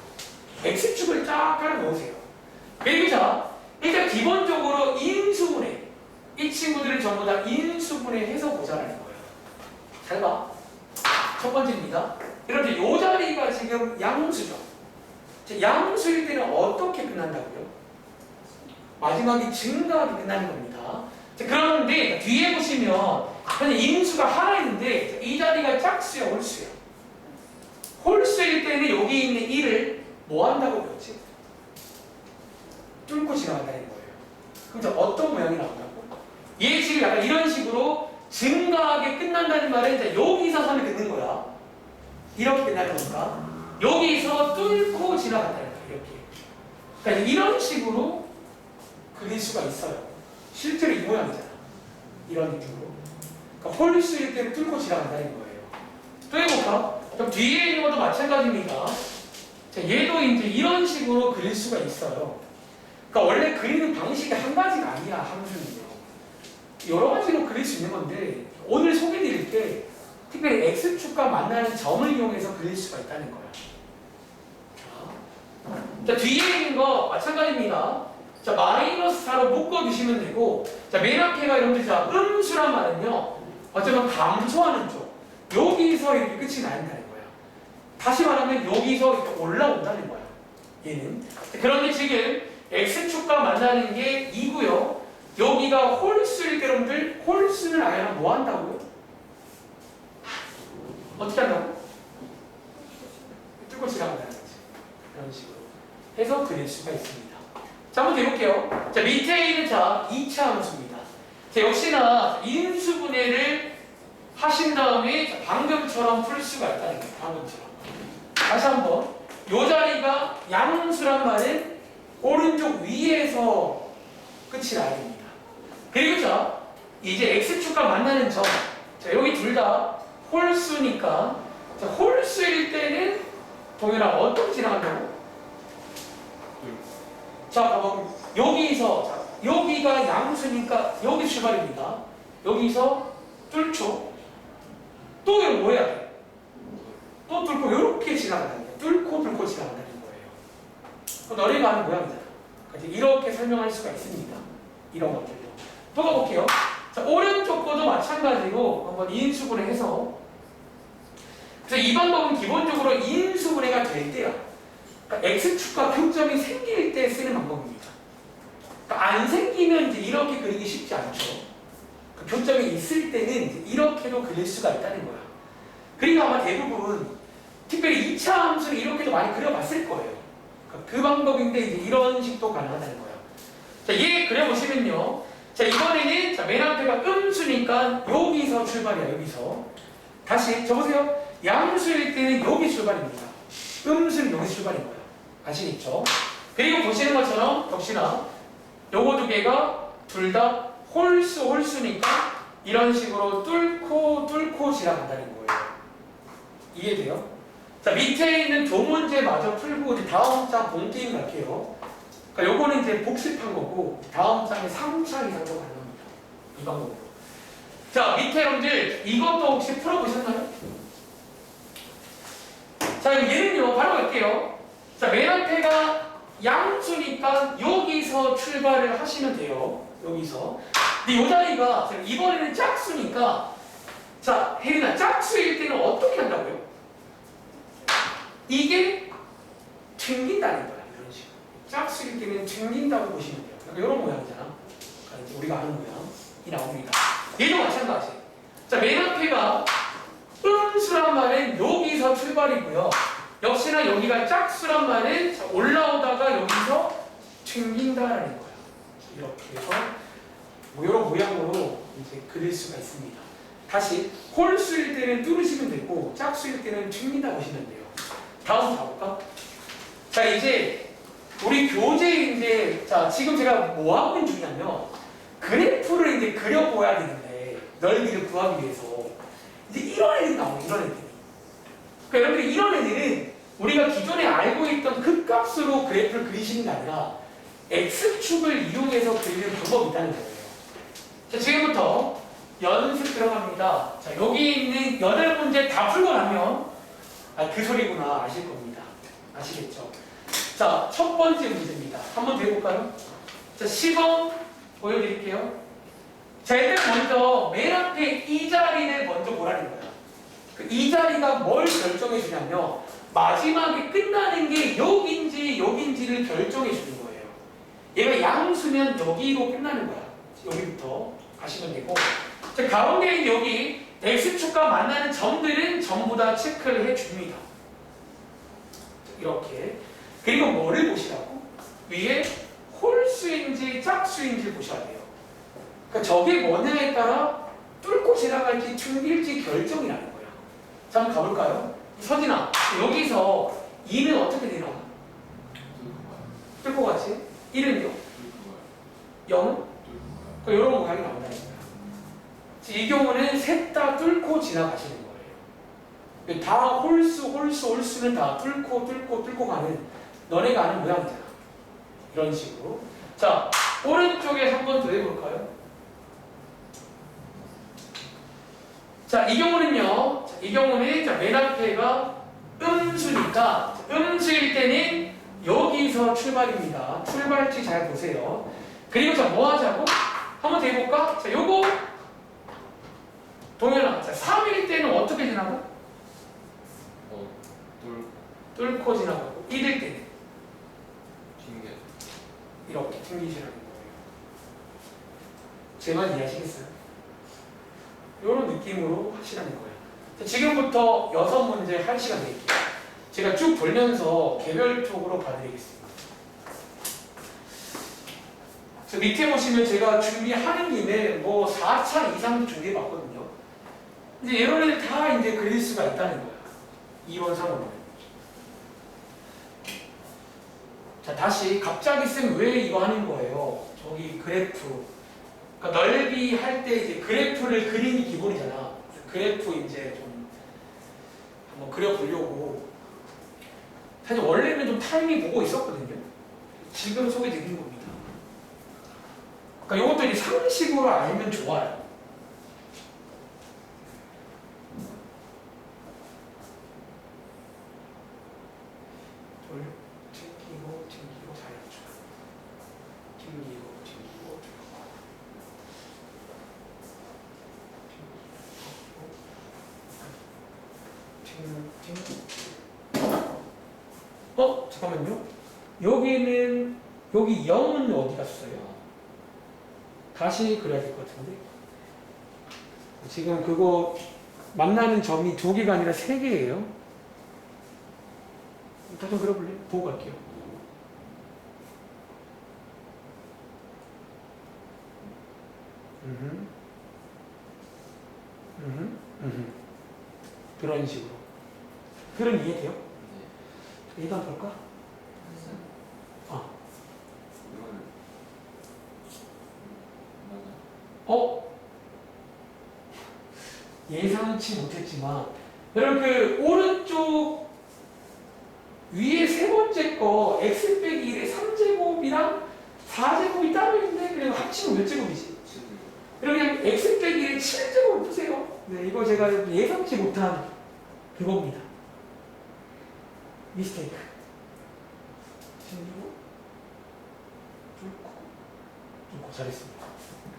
x축을 쫙 깔아 놓으세요. 그리고 자, 일단 기본적으로 인수분해. 이 친구들을 전부 다 인수분해해서 보자라는 거예요. 잘 봐. 첫 번째입니다. 여러분들 이 자리가 지금 양수죠. 양수일 때는 어떻게 끝난다고요? 마지막이 증가하게 끝나는 겁니다. 자, 그런데 뒤에 보시면 현재 인수가 하나 있는데 이 자리가 짝수야, 홀수야. 홀수일 때는 여기 있는 1을 뭐 한다고 배웠지? 뚫고 지나간다는 거예요. 그럼 이제 어떤 모양이 나온다고? 얘 지금 약간 이런 식으로 증가하게 끝난다는 말은 이제 여기서 선을 긋는 거야. 이렇게 끝나는 건가? 여기서 뚫고 지나간다는 거야. 이렇게. 그러니까 이런 식으로 그릴 수가 있어요. 실제로 이 모양이잖아. 이런 느낌으로. 그러니까 홀수일 때는 뚫고 지나간다는 거예요. 또 해볼까? 그럼 뒤에 있는 것도 마찬가지입니다. 자, 얘도 이제 이런 식으로 그릴 수가 있어요. 그러니까 원래 그리는 방식이 한 가지가 아니야, 함수는요. 여러 가지로 그릴 수 있는 건데 오늘 소개드릴 때 특별히 x축과 만나는 점을 이용해서 그릴 수가 있다는 거야. 자, 뒤에 있는 거 마찬가지입니다. 자, 마이너스 4로 묶어주시면 되고, 자, 맨 앞에가 여러분들, 자, 음수란 말은요, 어쩌면 감소하는 쪽, 여기서 이렇게 끝이 나야 된다는 거야. 다시 말하면 여기서 이렇게 올라온다는 거야. 얘는. 자, 그런데 지금 x축과 만나는 게 2고요. 여기가 홀수일 때 여러분들, 홀수는 아니라 뭐 한다고요? 어떻게 한다고? 뚫고 지나간다는 거지. 이런 식으로 해서 그릴 수가 있습니다. 자, 한번 해볼게요. 자, 밑에 있는 자 2차 함수입니다. 자, 역시나 인수분해를 하신 다음에 자, 방금처럼 풀 수가 있다는 거예요. 방금처럼. 다시 한번. 요 자리가 양수란 말은 오른쪽 위에서 끝이 나야 됩니다. 그리고 자, 이제 x축과 만나는 점. 자, 여기 둘 다 홀수니까 자, 홀수일 때는 동현아 어떻게 지나간다고? 자, 봐봐. 여기서 자, 여기가 양수니까 여기 출발입니다. 여기서 뚫죠. 또 이거 뭐 해야 돼? 또 뚫고 이렇게 지나간다는 거예요. 뚫고 지나간다는 거예요. 너희가 아는 모양이잖아. 그러니까 이렇게 설명할 수가 있습니다. 이런 것들도. 또 가볼게요. 자, 오른쪽 거도 마찬가지로 한번 인수분해 해서 그래서 이 방법은 기본적으로 인수분해가 될 때야. 그러니까 x축과 교점이 생길 때 쓰는 방법입니다. 그러니까 안 생기면 이제 이렇게 그리기 쉽지 않죠. 그 교점이 있을 때는 이제 이렇게도 그릴 수가 있다는 거야. 그리고 아마 대부분 특별히 2차 함수를 이렇게도 많이 그려봤을 거예요. 그러니까 그 방법인데 이제 이런 식도 가능하다는 거예요. 자, 얘 그려보시면요. 자, 이번에는 자, 맨 앞에가 음수니까 여기서 출발이야. 여기서. 다시 적으세요. 양수일 때는 여기 출발입니다. 음수는 여기 출발인 거예요. 아시겠죠? 그리고 보시는 것처럼 역시나 요거 두 개가 둘 다 홀수니까 이런 식으로 뚫고 지나간다는 거예요. 이해돼요? 자, 밑에 있는 두 문제 마저 풀고 이제 다음 장 본게임 갈게요. 그러니까 요거는 이제 복습한 거고 다음 장에 3차 이상도 가능합니다. 이 방법으로. 자, 밑에 여러분들 이것도 혹시 풀어보셨나요? 자, 얘는요 바로 갈게요. 자, 맨 앞에가 양수니까 여기서 출발을 하시면 돼요. 여기서. 근데 이 자리가 이번에는 짝수니까 자, 혜린아 짝수일 때는 어떻게 한다고요? 이게 튕긴다는 거야. 이런 식으로. 짝수일 때는 튕긴다고 보시면 돼요. 그러니까 이런 모양이잖아. 그러니까 이제 우리가 아는 모양이 나옵니다. 얘도 마찬가지. 자, 맨 앞에가 음수란 말은 여기서 출발이고요. 역시나 여기가 짝수란 말은 자, 올라오다가 여기서 튕긴다라는 거야. 이렇게 해서 뭐 이런 모양으로 이제 그릴 수가 있습니다. 다시 홀수일 때는 뚫으시면 되고 짝수일 때는 튕긴다 보시면 돼요. 다음 가볼까? 자, 이제 우리 교재인데 자, 지금 제가 뭐 하고 있는 중이냐면 그래프를 이제 그려보아야 되는데 넓이를 구하기 위해서 이제 이런 애들이 나와요. 이런 애들이. 그러니까 여러분들이 이런 애들은 우리가 기존에 알고 있던 극값으로 그래프를 그리시는 게 아니라 x축을 이용해서 그리는 방법이 있다는 거예요. 자, 지금부터 연습 들어갑니다. 자, 여기 있는 8문제 다 풀고 나면 그 소리구나 아실 겁니다. 아시겠죠? 자, 첫 번째 문제입니다. 한번 더 해볼까요? 자, 시범 보여드릴게요. 자, 일단 먼저 맨 앞에 이 자리를 먼저 보라는 거야. 이 자리가 뭘 결정해 주냐면 마지막에 끝나는 게 여기인지를 결정해 주는 거예요. 얘가 양수면 여기로 끝나는 거야. 여기부터 가시면 되고 자, 가운데 있는 여기 x축과 만나는 점들은 전부 다 체크를 해줍니다. 이렇게. 그리고 뭐를 보시라고? 위에 홀수인지 짝수인지 보셔야 돼요. 그러니까 저게 뭐냐에 따라 뚫고 지나갈지 튕길지 결정이라는 거야. 자, 한번 가볼까요? 서진아, 여기서 2는 어떻게 되나? 뚫고 가지? 1은요? 0은? 그러니까 이런 모양이 나온다는 거야. 이 경우는 셋 다 뚫고 지나가시는 거예요. 다 홀수는 다 뚫고 가는 너네가 아는 모양이잖아. 이런 식으로. 자, 오른쪽에 한 번 더 해볼까요? 자, 이 경우는요. 자, 이 경우는 자, 맨 앞에가 음수니까 음수일 때는 여기서 출발입니다. 출발지 잘 보세요. 그리고 자, 뭐 하자고? 한번 더 해볼까? 자, 요거 동현아, 자, 3일 때는 어떻게 지나가? 뚫고 지나가고 1일 때는 이렇게 튕기시라는 거예요. 제 말 이해하시겠어요? 이런 느낌으로 하시라는 거예요. 자, 지금부터 6문제 할 시간 드릴게요. 제가 쭉 돌면서 개별적으로 봐드리겠습니다. 그래서 밑에 보시면 제가 준비하는 김에 뭐 4차 이상도 준비해봤거든요. 이제 이런 애들 다 이제 그릴 수가 있다는 거야. 이론 상으로. 자, 다시 갑자기 쌤 왜 이거 하는 거예요? 저기 그래프. 그러니까 넓이 할 때 이제 그래프를 그리는 기본이잖아. 그래프 이제 좀 한번 그려보려고. 사실 원래는 좀 타이밍 보고 있었거든요. 지금 소개드리는 겁니다. 그러니까 이것도 이제 상식으로 알면 좋아요. 튕기고 잘했죠. 튕기고 잠깐만요. 여기는 여기 0은 어디 갔어요? 다시 그려야 될 것 같은데. 지금 그거 만나는 점이 2개가 아니라 3개예요. 다시 좀 그려볼래요? 보고 갈게요. 그런 식으로. 그럼 이해돼요? 네. 이거 한번 볼까? 예상치 못했지만 여러분 그 오른쪽 위에 세 번째 거 x 빼기 1의 3제곱이랑 4제곱이 따로 있는데 그리고 합치면 몇 제곱이지? 그럼 그냥 x 빼기 1의 7제곱 푸세요. 네, 이거 제가 예상치 못한 그겁니다. 미스테이크. 챙기고 뚫고 잘했습니다.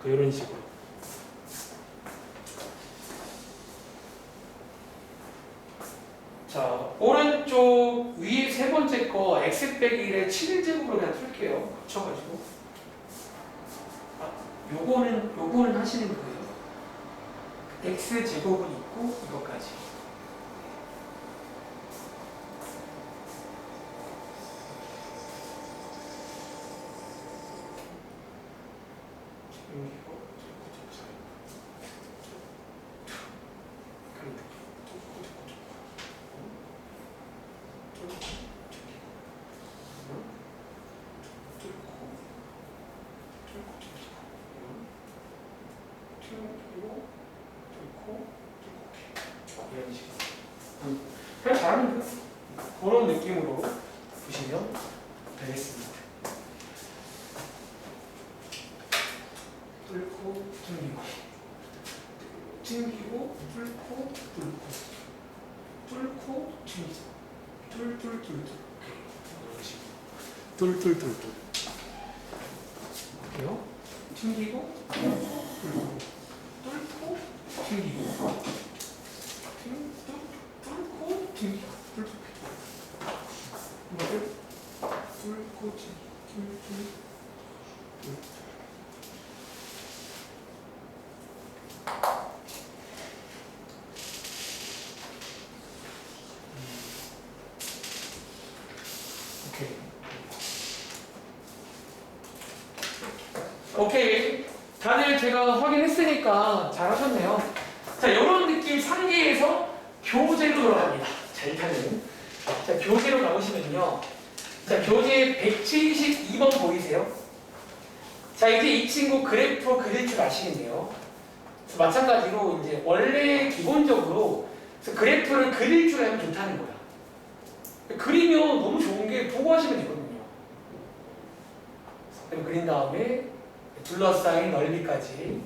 그 이런 식으로. 자, 오른쪽 위에 세 번째 거 x 빼기 1의 7제곱으로 그냥 풀게요. 합쳐가지고. 요거는 하시는 거예요. x 제곱은 있고 이것까지. 이런 식으로. 그냥 잘하면 돼요. 그런 느낌으로 보시면 되겠습니다. 뚫고 튕기고 뚫고 튕기고 뚫뚫뚫뚫 이런 식으로 뚫뚫뚫뚫 볼게요. 튕기고 뚫고 튕기고 뚫고 튕기고 이거를 뚫고 튕기고 오케이. 다들 제가 확인했으니까 잘하셨네요. 자, 이런 느낌 상기에서 교재로 돌아갑니다. 자, 일단은. 자, 교재로 가보시면요. 자, 교재 172번 보이세요? 자, 이제 이 친구 그래프 그릴 줄 아시겠네요. 마찬가지로 이제 원래 기본적으로 그래프를 그릴 줄 알면 좋다는 거야. 그리면 너무 좋은 게 보고 하시면 되거든요. 그럼 그린 다음에 둘러싸인 넓이까지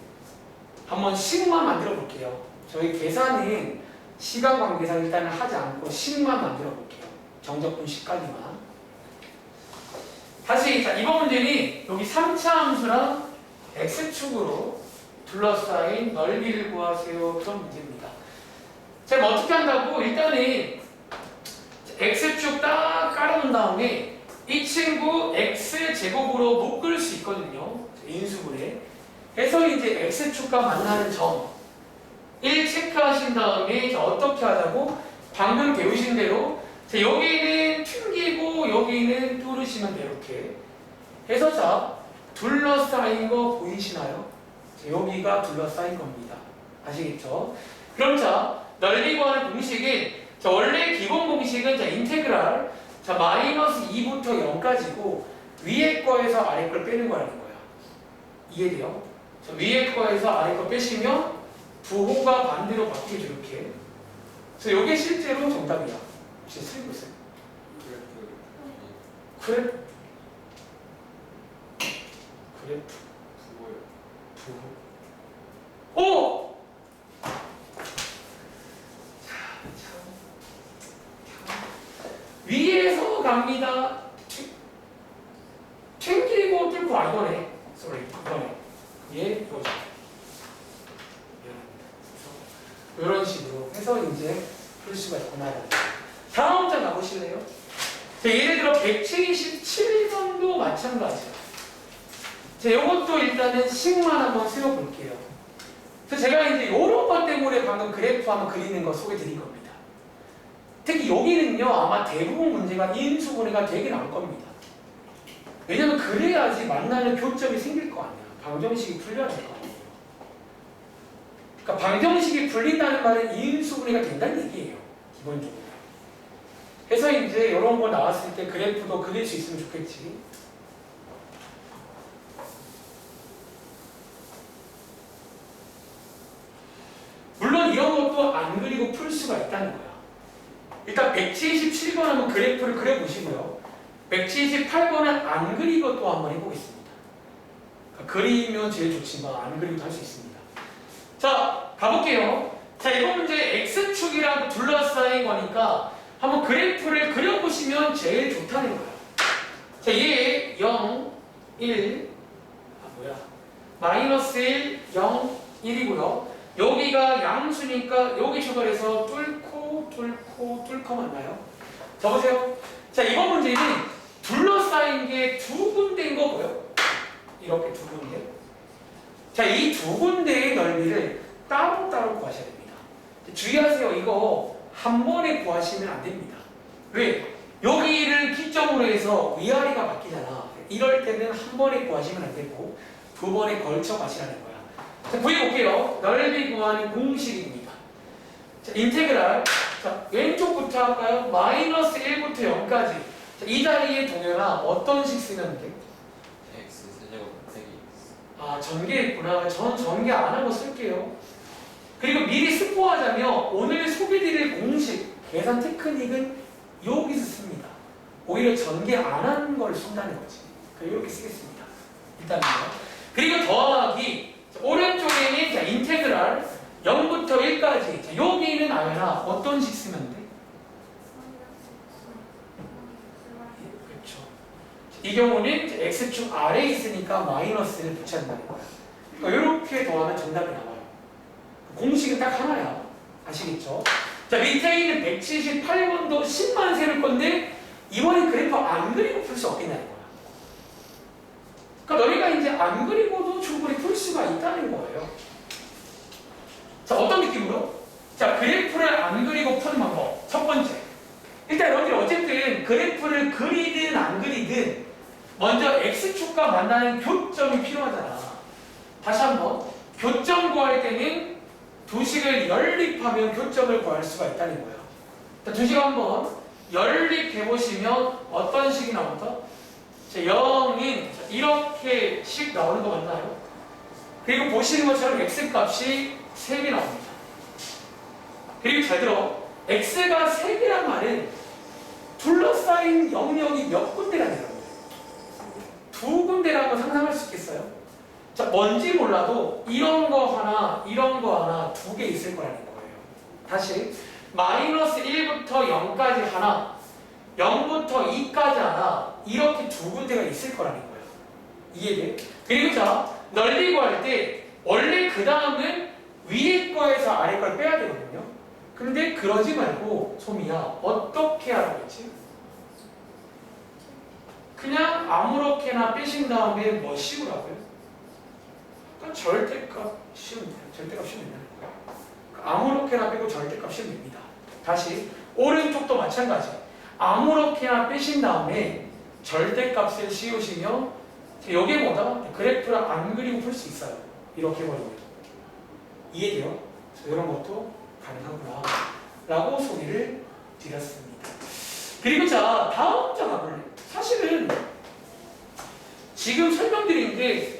한번 식만 만들어 볼게요. 저희 계산은 시간 관계상 일단은 하지 않고 식만 만들어 볼게요. 정적분 식까지만. 다시 자, 이번 문제는 여기 3차 함수랑 x축으로 둘러싸인 넓이를 구하세요. 그런 문제입니다. 제가 어떻게 한다고? 일단은 x축 딱 깔아놓은 다음에 이 친구 x제곱으로 묶을 수 있거든요. 인수분해. 해서 이제 x축과 만나는 점 1 체크하신 다음에 어떻게 하자고? 방금 배우신 대로 자, 여기는 튕기고 여기는 뚫으시면 돼요. 이렇게 해서 자, 둘러싸인 거 보이시나요? 자, 여기가 둘러싸인 겁니다. 아시겠죠? 그럼 자, 넓이 구하는 공식은 자, 원래 기본 공식은 자, 인테그랄 자, 마이너스 2부터 0까지고 위에 거에서 아래 걸 빼는 거라는 거야. 이해돼요? 자, 위에 거에서 아래 거 빼시면 부호가 반대로 바뀌죠. 이렇게. 그래서 이게 실제로 정답이야. 혹시 쓰고 있어요? 그래프? 그래프? 부호. 오! 위에서 갑니다. 튕기고 뚫고 이거네. sorry, 이거네. 얘 이거죠. 이런 식으로 해서 이제 풀 수가 있구나. 다음 장 가보실래요? 자, 예를 들어 177번도 마찬가지야. 자, 이것도 일단은 식만 한번 세워볼게요. 그래서 제가 이제 이런 것 때문에 방금 그래프 한번 그리는 거 소개드린 겁니다. 특히 여기는요, 아마 대부분 문제가 인수분해가 되게 나올 겁니다. 왜냐면 그래야지 만나는 교점이 생길 거 아니야. 방정식이 풀려야 될 거 아니에요. 그러니까 방정식이 풀린다는 말은 인수분해가 된다는 얘기예요. 기본적으로. 그래서 이제 이런 거 나왔을 때 그래프도 그릴 수 있으면 좋겠지. 물론 이런 것도 안 그리고 풀 수가 있다는 거야. 일단 177번 한번 그래프를 그려보시고요. 178번은 안 그리고 또 한번 해보겠습니다. 그러니까 그리면 제일 좋지만 안 그리고도 할 수 있습니다. 자, 가볼게요. 자, 이거 문제 X축이랑 둘러싸인 거니까 한번 그래프를 그려보시면 제일 좋다는 거야. 자, 얘 0, 1, 마이너스 1, 0, 1이고요. 여기가 양수니까 여기 초벌해서 뚫고 맞나요? 자, 보세요. 자, 이번 문제는 둘러싸인 게 두 군데인 거 보여? 이렇게 두 군데. 자, 이 두 군데의 넓이를 따로따로 구하셔야 됩니다. 주의하세요. 이거 한 번에 구하시면 안 됩니다. 왜? 여기를 기점으로 해서 위아래가 바뀌잖아. 이럴 때는 한 번에 구하시면 안 되고 두 번에 걸쳐 가시라는 거야. 자, 보여볼게요. 넓이 구하는 공식입니다. 자, 인테그랄. 자, 왼쪽부터 할까요? 마이너스 1부터 0까지. 자, 이 자리에 동현아 어떤 식 쓰면 돼? x 세제곱 빼기 x. 아, 전개했구나. 전 전개 안 하고 쓸게요. 그리고 미리 스포하자면 오늘 소개드릴 공식, 계산 테크닉은 여기서 씁니다. 오히려 전개 안 하는 걸 쓴다는 거지. 이렇게 쓰겠습니다. 일단은요. 그리고 더하기. 자, 오른쪽에는 자, 인테그랄 0부터 1까지. 자, 여기는 아연아 어떤 식 쓰면 돼? 그렇죠. 이 경우는 x축 아래에 있으니까 마이너스를 붙여야 된다는 거야. 그러니까 이렇게 더하면 정답이 나와요. 공식은 딱 하나야. 아시겠죠? 자, 밑에 있는 178번도 10만 세울 건데 이번에 그래프 안 그리고 풀 수 없겠냐는 거야. 그러니까 너희가 이제 안 그리고도 충분히 풀 수가 있다는 거예요. 자, 어떤 느낌으로? 자, 그래프를 안 그리고 푸는 방법. 첫 번째. 일단 여러분들이 어쨌든 그래프를 그리든 안 그리든 먼저 x축과 만나는 교점이 필요하잖아. 다시 한번. 교점 구할 때는 두 식을 연립하면 교점을 구할 수가 있다는 거예요. 자, 두 식 한번 연립해보시면 어떤 식이 나온다? 자, 0은 이렇게 식 나오는 거 맞나요? 그리고 보시는 것처럼 x값이 3개 나옵니다. 그리고 잘 들어. x가 3개란 말은 둘러싸인 영역이 몇 군데라는 거예요? 두 군데라고 상상할 수 있겠어요? 자, 뭔지 몰라도 이런 거 하나, 이런 거 하나 두 개 있을 거라는 거예요. 다시 마이너스 1부터 0까지 하나, 0부터 2까지 하나, 이렇게 두 군데가 있을 거라는 거예요. 이해돼? 그리고 자, 넓이 구할 때 원래 그 다음은 위에 거에서 아래 걸 빼야 되거든요. 근데 그러지 말고 소미야 어떻게 하라고 했지? 그냥 아무렇게나 빼신 다음에 뭐 씌우라고요? 그러니까 절대값 씌우면 돼요. 절대값 씌우면 되는 거예요. 아무렇게나 빼고 절대값 씌우면 됩니다. 다시 오른쪽도 마찬가지. 아무렇게나 빼신 다음에 절대값을 씌우시면 여기에 뭐다? 그래프를 안 그리고 풀 수 있어요. 이렇게 버리면. 이해돼요? 그래서 이런 것도 가능하구나 라고 소개를 드렸습니다. 그리고 자, 다음 문제 가볼래? 사실은 지금 설명드린 게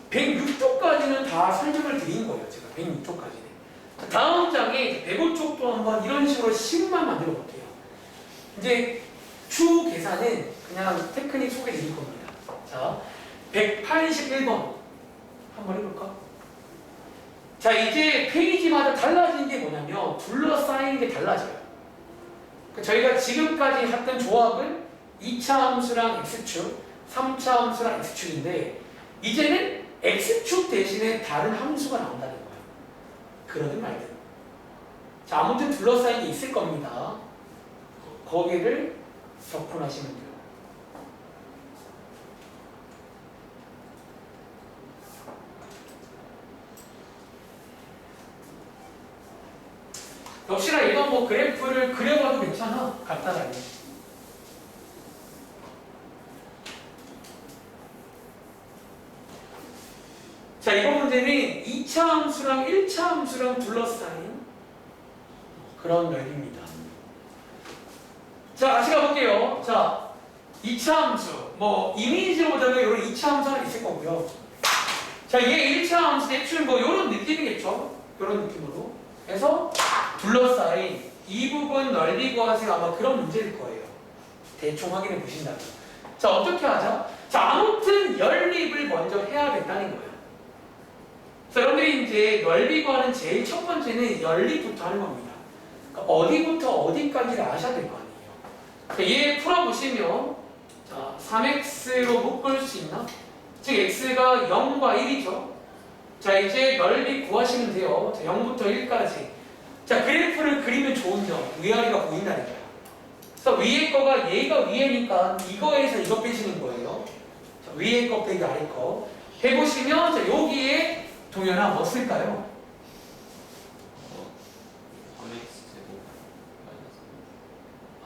106쪽까지는 다 설명을 드린 거예요. 제가 106쪽까지는. 다음 장에 105쪽도 한번 이런 식으로 식만 만들어 볼게요. 이제 추 계산은 그냥 테크닉 소개 드릴 겁니다. 자, 181번 한번 해볼까? 자, 이제 페이지마다 달라진 게 뭐냐면 둘러싸인 게 달라져요. 저희가 지금까지 했던 조합은 2차 함수랑 x축, 3차 함수랑 x축인데 이제는 x축 대신에 다른 함수가 나온다는 거예요. 그러든 말든. 자, 아무튼 둘러싸인 게 있을 겁니다. 거기를 접근하시면 돼요. 역시나 이건 뭐 그래프를 그려봐도 괜찮아. 간단하게. 자, 이번 문제는 2차 함수랑 1차 함수랑 둘러싸인 그런 넓입니다. 자, 같이 가볼게요. 자, 2차 함수. 뭐, 이미지로 보자면 이런 2차 함수가 있을 거고요. 자, 얘 1차 함수 대충 뭐, 이런 느낌이겠죠? 이런 느낌으로. 그래서 둘러싸인 이 부분 넓이 구하세요. 아마 그런 문제일 거예요. 대충 확인해 보신다면. 자, 어떻게 하자? 자, 아무튼 연립을 먼저 해야 된다는 거예요. 자, 여러분들이 이제 넓이 구하는 제일 첫 번째는 연립부터 하는 겁니다. 그러니까 어디부터 어디까지를 아셔야 될 거 아니에요. 그러니까 얘 풀어보시면 자, 3x로 묶을 수 있나? 즉 x가 0과 1이죠. 자, 이제 넓이 구하시면 돼요. 자, 0부터 1까지. 자, 그래프를 그리면 좋은 점, 위아래가 보인다는 거예요. 그래서 위에 거가 얘가 위에니까 이거에서 이거 빼시는 거예요. 자, 위에 거 빼기 아래 거. 해보시면 자, 여기에 동현아 뭐 쓸까요? 3x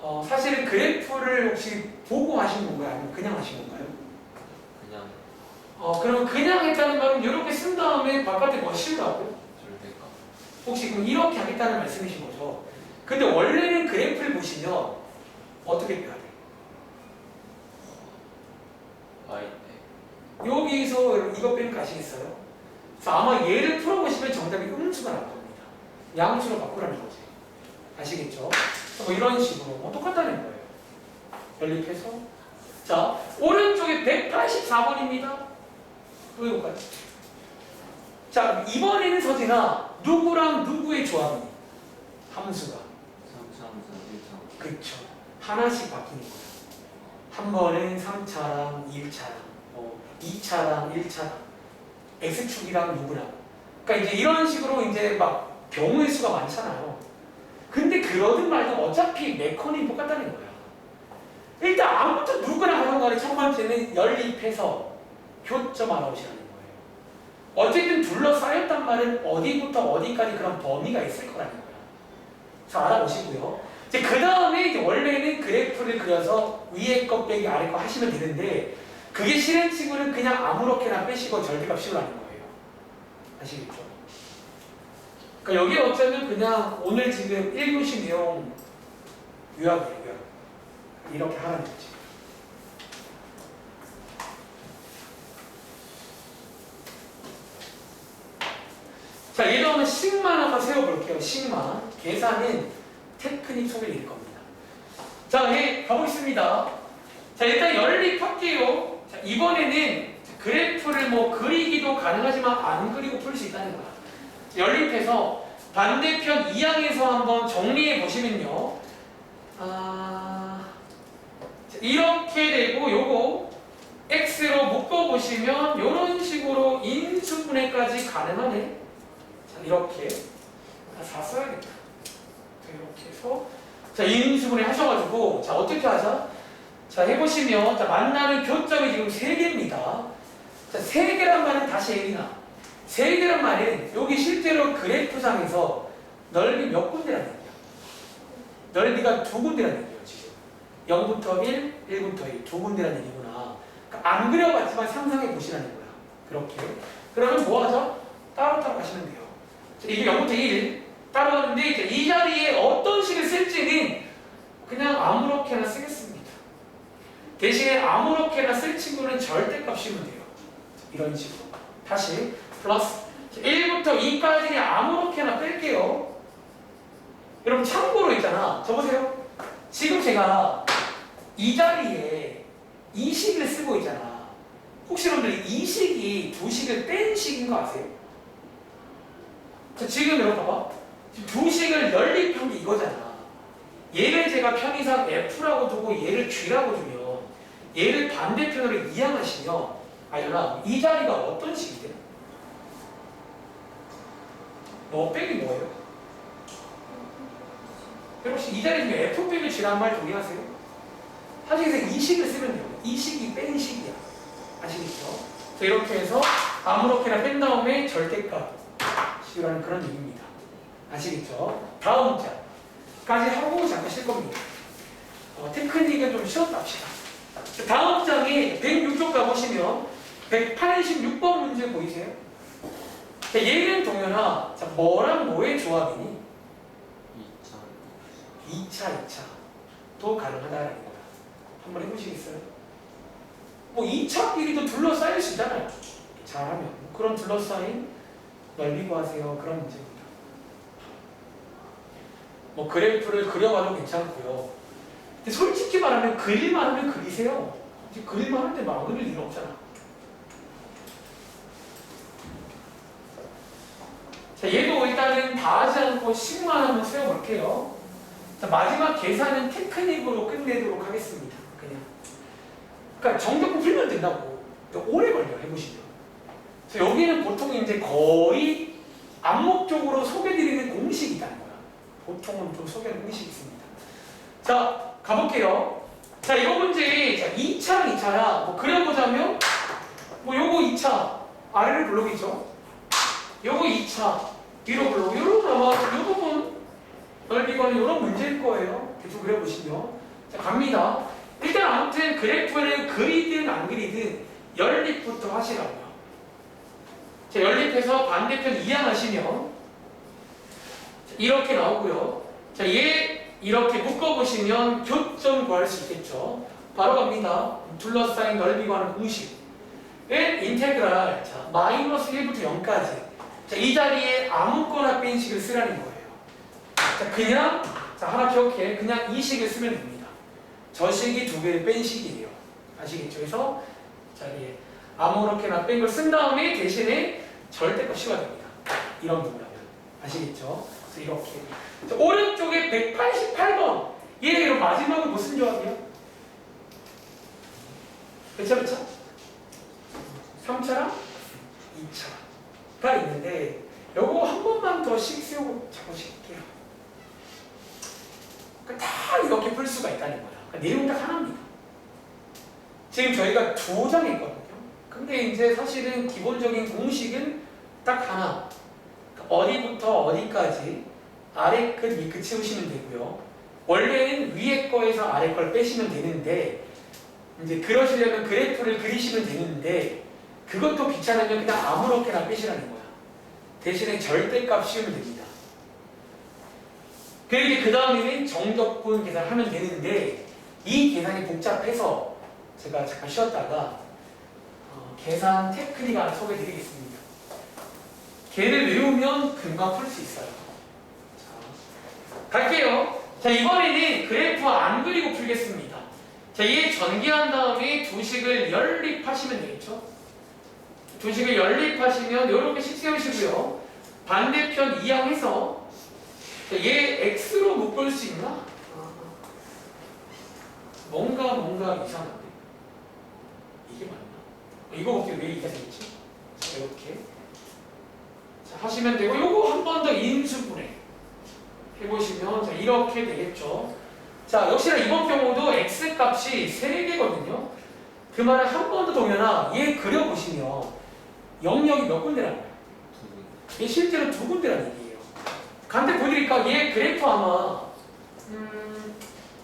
제곱 사실은 그래프를 혹시 보고 하신 건가요? 아니면 그냥 하신 건가요? 그냥 그러면 그냥 했다는 말은 이렇게 쓴 다음에 바깥에 뭐 씌우라고요? 절대값 혹시 그럼 이렇게 하겠다는 말씀이신 거죠? 근데 원래는 그래프를 보시면 어떻게 빼야 돼요? y 여기서 이거 빼면 아시겠어요? 그래서 아마 얘를 풀어보시면 정답이 음수가 나올 겁니다. 양수로 바꾸라는 거지. 아시겠죠? 뭐 이런 식으로 뭐 똑같다는 거예요. 연립해서 자, 오른쪽에 184번입니다. 또 해볼까요? 자, 이번에는 서진아 누구랑 누구의 조합이니? 함수가 3차 함수 1차 그쵸. 하나씩 바뀌는 거예요. 한 번은 3차랑 1차랑 2차랑 1차랑 X축이랑 누구랑. 그러니까 이제 이런 식으로 이제 막 경우의 수가 많잖아요. 근데 그러든 말든 어차피 메커니즘 똑같다는 거야. 일단 아무튼 누구랑 하는 거는 첫 번째는 연립해서 효점 알아보시라는 거예요. 어쨌든 둘러싸였단 말은 어디부터 어디까지 그런 범위가 있을 거라는 거야. 자, 알아보시고요. 이제 그 다음에 이제 원래는 그래프를 그려서 위에 거 빼기 아래 거 하시면 되는데 그게 실행식으로는 그냥 아무렇게나 빼시고 절대값 씌우라는 거예요. 아시겠죠? 그러니까 여기 어쩌면 그냥 오늘 지금 1교시 내용 요약이에요. 요약. 이렇게 하라는 거지. 자, 얘도 한번 식만 한번 세워볼게요. 식만. 계산은 테크닉 소개를 드릴 겁니다. 자, 예, 가보겠습니다. 자, 일단 연립할게요. 자, 이번에는 그래프를 뭐 그리기도 가능하지만 안 그리고 풀 수 있다는 거야. 연립해서 반대편 2항에서 한번 정리해 보시면요. 이렇게 되고 요거 x로 묶어보시면 이런 식으로 인수분해까지 가능하네. 자, 이렇게 다 써야겠다. 이렇게 해서 자, 인수분해 하셔가지고 자, 어떻게 하자? 자, 해보시면 자, 만나는 교점이 지금 3개입니다. 자, 3개란 말은 다시 얘기나 3개란 말은 여기 실제로 그래프상에서 넓이 몇 군데라는 얘기야? 넓이가 2군데라는 얘기예요, 지금. 0부터 1, 1부터 1. 두 군데라는 얘기구나. 그러니까 안 그려봤지만 상상해 보시라는 거야. 그렇게. 그러면 뭐 하죠? 따로따로 가시면 돼요. 자, 이게 0부터 1 따로 하는데 이제 이 자리에 어떤 식을 쓸지는 그냥 아무렇게나 쓰겠습니다. 대신에 아무렇게나 쓸 친구는 절대값 씌우면 돼요. 이런 식으로. 다시 플러스 1부터 2까지는 아무렇게나 뺄게요. 여러분 참고로 있잖아. 저 보세요. 지금 제가 이 자리에 이 식을 쓰고 있잖아. 혹시 여러분들 이 식이 두 식을 뺀 식인 거 아세요? 자, 지금 여러분 봐봐. 지금 두 식을 연립한 게 이거잖아. 얘를 제가 편의상 F라고 두고 얘를 G라고 두면 얘를 반대편으로 이항하시면 아연아 이 자리가 어떤 식이 돼? 뭐 빼기 뭐예요? 혹시 이 자리 중에 F 빼기 G라는 말 동의하세요? 사실 이 식을 쓰면 돼요. 이 식이 뺀 식이야. 아시겠죠? 자, 이렇게 해서 아무렇게나 뺀 다음에 절대값 식이라는 그런 얘기입니다. 아시겠죠? 다음 장까지 하고 잠깐 쉴 겁니다. 테크닉은 좀 쉬었다 합시다. 다음 장에 106쪽 가보시면 186번 문제 보이세요? 자, 얘는 동현아, 자, 뭐랑 뭐의 조합이니? 2차 또 가능하다는 거야. 한번 해보시겠어요? 뭐 2차끼리도 둘러싸일 수 있잖아요. 잘하면 그런 둘러싸인 넓이 구하세요. 그런 문제입니다. 뭐 그래프를 그려봐도 괜찮고요. 근데 솔직히 말하면 그릴만 하면 그리세요. 이제 그릴만 할 때 막 그릴 일 없잖아. 자, 얘도 일단은 다 하지 않고 식만 한번 세워볼게요. 자, 마지막 계산은 테크닉으로 끝내도록 하겠습니다. 그러니까 정적분 풀면 된다고. 오래 걸려 해보시면. 자, 여기는 보통 이제 거의 암묵적으로 소개드리는 공식이 있다는 거야. 보통은 좀 소개하는 공식이 있습니다. 자, 가볼게요. 자, 이거 문제, 자, 2차랑 2차야. 뭐 그려보자면, 뭐 요거 2차, 아래를 블록이죠. 요거 2차, 위로 블록. 요런 아마 요 부분 넓이거는 요런 문제일 거예요. 대충 그려보시면. 자, 갑니다. 일단 아무튼 그래프를 그리든 안 그리든 연립부터 하시라고요. 자, 연립해서 반대편 이항하시면 이렇게 나오고요. 자, 얘 이렇게 묶어보시면 교점 구할 수 있겠죠. 바로 갑니다. 둘러싸인 넓이 구하는 공식. 인테그랄 자, 마이너스 1부터 0까지. 자, 이 자리에 아무거나 뺀 식을 쓰라는 거예요. 자, 그냥 자, 하나 기억해. 그냥 이 식을 쓰면 됩니다. 저 식이 두 개를 뺀 식이에요. 아시겠죠? 그래서 자리에 아무렇게나 뺀 걸 쓴 다음에 대신에 절대값 씌워야 됩니다. 이런 부분이라면. 아시겠죠? 그래서 이렇게. 자, 오른쪽에 188번. 얘는 마지막은 무슨 조합이야? 몇 차? 3차랑 2차가 있는데 요거 한 번만 더 세우고 잡아주실게요. 그러니까 다 이렇게 풀 수가 있다는 거야. 그러니까 내용 딱 하나입니다. 지금 저희가 2장 했거든요. 근데 이제 사실은 기본적인 공식은 딱 하나. 그러니까 어디부터 어디까지 아래 끝, 위 끝 채우시면 되고요. 원래는 위에 거에서 아래 걸 빼시면 되는데 이제 그러시려면 그래프를 그리시면 되는데 그것도 귀찮으면 그냥 아무렇게나 빼시라는 거야. 대신에 절대값 씌우면 됩니다. 그리고 그 다음에는 정적분 계산하면 되는데 이 계산이 복잡해서 제가 잠깐 쉬었다가 계산 테크닉 하나 소개해드리겠습니다. 걔를 외우면 금방 풀 수 있어요. 자, 갈게요. 자, 이번에는 그래프 안 그리고 풀겠습니다. 자, 얘 전개한 다음에 두 식을 연립하시면 되겠죠? 두 식을 연립하시면 이렇게 식 세우시고요. 반대편 이항해서 자, 얘 x로 묶을 수 있나? 뭔가 이상한데 이게 맞나? 이거 어떻게 왜 이게 생겼지? 자, 이렇게 자, 하시면 되고 요거 한 번 더 인수분해 해보시면 자, 이렇게 되겠죠. 자, 역시나 이번 경우도 x값이 3개거든요. 그 말은 한 번 더 동현아 얘 그려보시면 영역이 몇 군데라는 거야? 얘 실제로 2군데라는 얘기예요. 간단히 보여드릴까? 얘 그래프 아마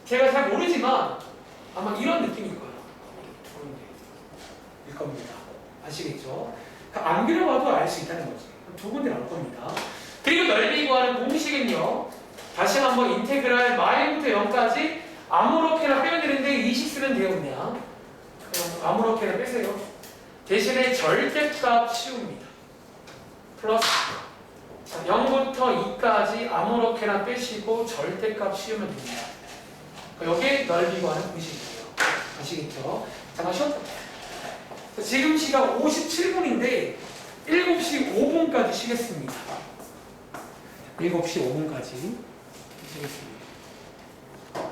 제가 잘 모르지만 아마 이런 느낌일 거예요. 일 겁니다. 아시겠죠? 그러니까 안 그려봐도 알 수 있다는 거지. 두 군데 나올 겁니다. 그리고 넓이 구하는 공식은요. 다시 한번 인테그랄 마이부터 0까지 아무렇게나 빼면 되는데 20 쓰면 돼요 그냥. 그럼 아무렇게나 빼세요. 대신에 절대값 치웁니다. 플러스 자, 0부터 2까지 아무렇게나 빼시고 절대값 치우면 됩니다. 여기에 넓이 구하는 공식이에요. 아시겠죠? 잠깐 쉬었다. 지금 시각 57분인데 7시 5분까지 쉬겠습니다. 7시 5분까지 쉬겠습니다.